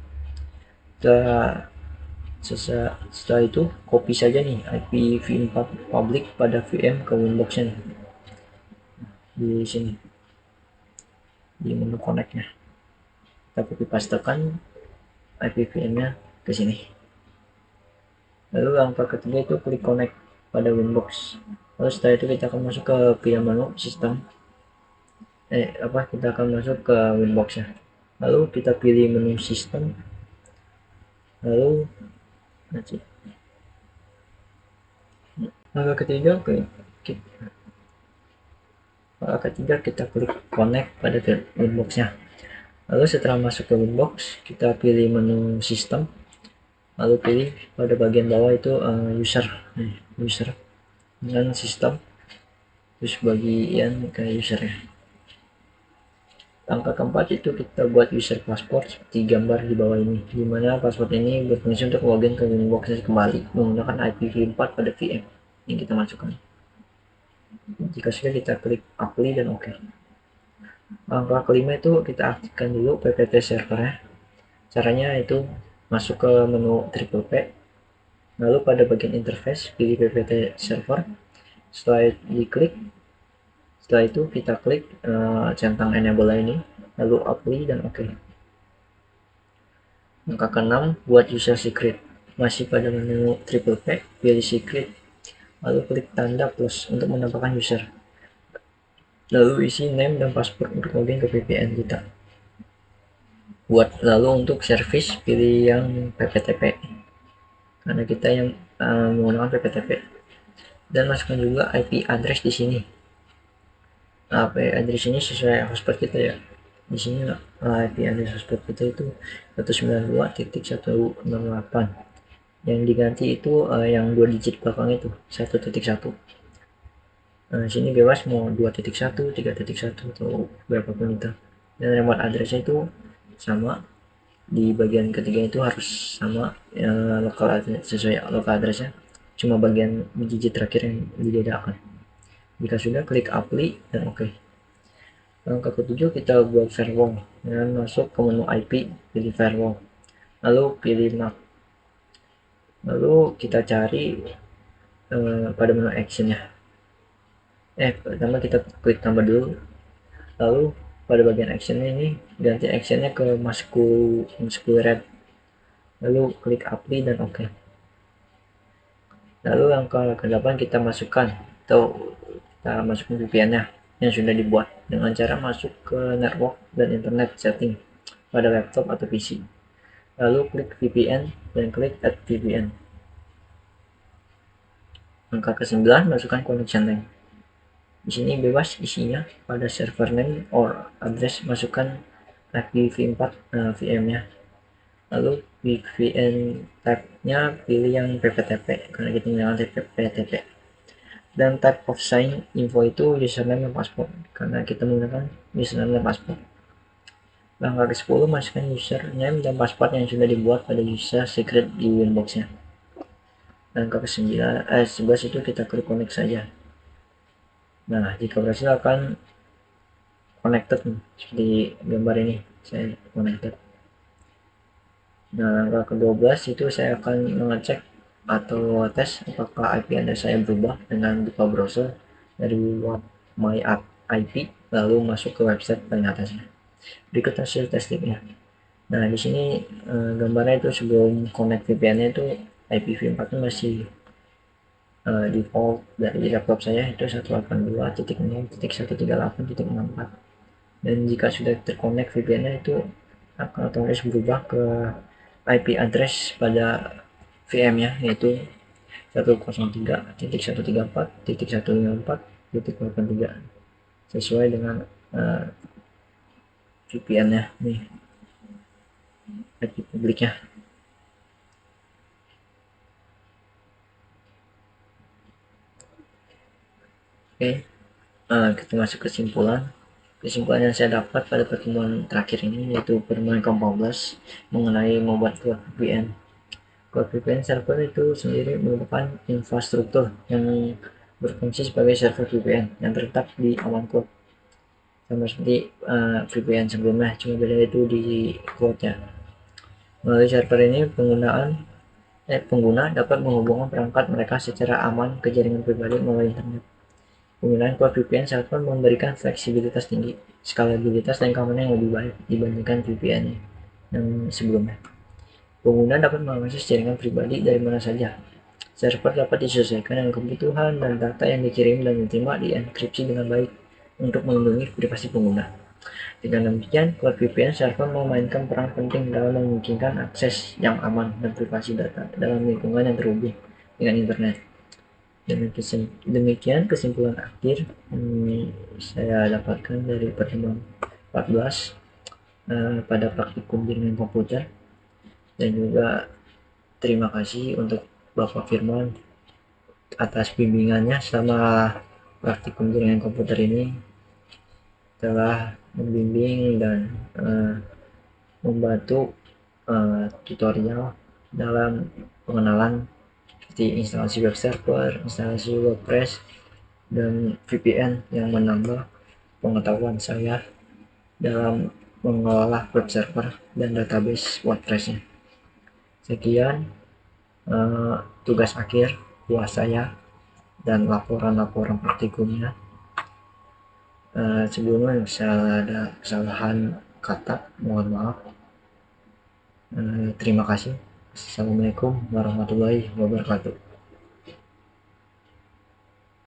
[SPEAKER 1] Setelah itu copy saja nih IPv4 public pada VM ke Winbox-nya di sini di menu connect-nya. Kita copy pastekan IPvM-nya ke sini. Lalu langkah ketiga itu klik connect pada Winbox. Lalu setelah itu kita akan masuk ke pilihan menu sistem. Kita akan masuk ke Winbox ya. Lalu kita pilih menu sistem. Lalu langkah ketiga kita klik connect pada Winbox-nya. Lalu setelah masuk ke Winbox, kita pilih menu sistem, lalu pilih pada bagian bawah itu user dengan sistem, terus bagian ke user ya. Langkah keempat itu kita buat user password seperti gambar di bawah ini, dimana password ini berfungsi untuk login ke Winbox kembali menggunakan IPv4 pada VM yang kita masukkan. Jika sudah, kita klik apply dan OK. Langkah kelima itu kita aktifkan dulu PPT servernya. Caranya itu masuk ke menu triple P, lalu pada bagian interface pilih PPT server. Setelah itu kita klik centang enable ini, lalu apply dan OK. Langkah keenam, buat user secret. Masih pada menu triple P, pilih secret, lalu klik tanda plus untuk menambahkan user. Lalu isi name dan password untuk login ke VPN kita. Lalu untuk service pilih yang PPTP karena kita yang menggunakan PPTP, dan masukkan juga IP address di sini. IP address ini sesuai hotspot kita ya. Di sini IP address hotspot kita itu 192.168. Yang diganti itu yang 2 digit belakang itu 1.1. Sini bebas mau 2.1, 3.1 atau berapapun itu. Dan remote addressnya itu sama, di bagian ketiga itu harus sama sesuai local addressnya, cuma bagian digit terakhir yang dibedakan. Jika sudah, klik apply dan OK. Langkah ketujuh kita buat firewall dengan masuk ke menu IP, pilih firewall, lalu pilih MAC, lalu kita cari pada menu actionnya. Pertama kita klik tambah dulu, lalu pada bagian action ini ganti actionnya ke Masquerade, lalu klik apply dan OK. Lalu langkah ke-8 kita masukkan VPN-nya yang sudah dibuat dengan cara masuk ke network dan internet setting pada laptop atau PC, lalu klik VPN dan klik add VPN. Langkah ke-9, masukkan connection name. Di sini bebas isinya, pada server name or address masukkan IPv4 VM-nya. Lalu VPN type-nya pilih yang PPTP karena kita menggunakan PPTP. Dan type of sign info itu username dan password karena kita menggunakan username dan password. Langkah ke-10, masukkan username dan password yang sudah dibuat pada user secret di Winbox-nya. Langkah ke-11 itu kita klik connect saja. Nah, jika berhasil akan connected seperti gambar ini, saya connected. Nah, langkah ke-12 itu saya akan mengecek atau tes apakah IP Anda saya berubah dengan buka browser dari what my IP lalu masuk ke website paling atasnya. Berikut hasil testingnya. Nah, di sini gambarnya itu sebelum connect VPN-nya itu IPv4 masih default dari laptop saya itu 182.0.138.64, dan jika sudah terkonek VPN-nya itu akan otomatis berubah ke IP address pada VM-nya yaitu 103.134.154.83 sesuai dengan VPN-nya nih, IP publiknya. Oke, kita masuk kesimpulan yang saya dapat pada pertemuan terakhir ini, yaitu pertemuan ke-14 mengenai membuat cloud VPN. Cloud VPN server itu sendiri merupakan infrastruktur yang berfungsi sebagai server VPN yang terletak di awan cloud, sama seperti VPN sebelumnya, cuma beda itu di cloud-nya. Melalui server ini pengguna dapat menghubungkan perangkat mereka secara aman ke jaringan pribadi melalui internet. Penggunaan cloud VPN server memberikan fleksibilitas tinggi, skalabilitas dan keamanan yang lebih baik dibandingkan VPN yang sebelumnya. Pengguna dapat mengakses jaringan pribadi dari mana saja, Server dapat disesuaikan dengan kebutuhan dan data yang dikirim dan diterima dienkripsi dengan baik untuk melindungi privasi pengguna. Dengan demikian, Cloud VPN server memainkan peran penting dalam memungkinkan akses yang aman dan privasi data dalam lingkungan yang terhubung dengan internet. Demikian kesimpulan akhir saya dapatkan dari pertemuan 14 pada praktikum jaringan komputer, dan juga terima kasih untuk Bapak Firman atas bimbingannya selama praktikum jaringan komputer ini, telah membimbing dan membantu tutorial dalam pengenalan seperti instalasi web server, instalasi WordPress, dan VPN yang menambah pengetahuan saya dalam mengelola web server dan database WordPress-nya. Sekian tugas akhir buat saya dan laporan-laporan praktikumnya. Sebelumnya misalnya ada kesalahan kata, mohon maaf. Terima kasih. Assalamualaikum warahmatullahi wabarakatuh.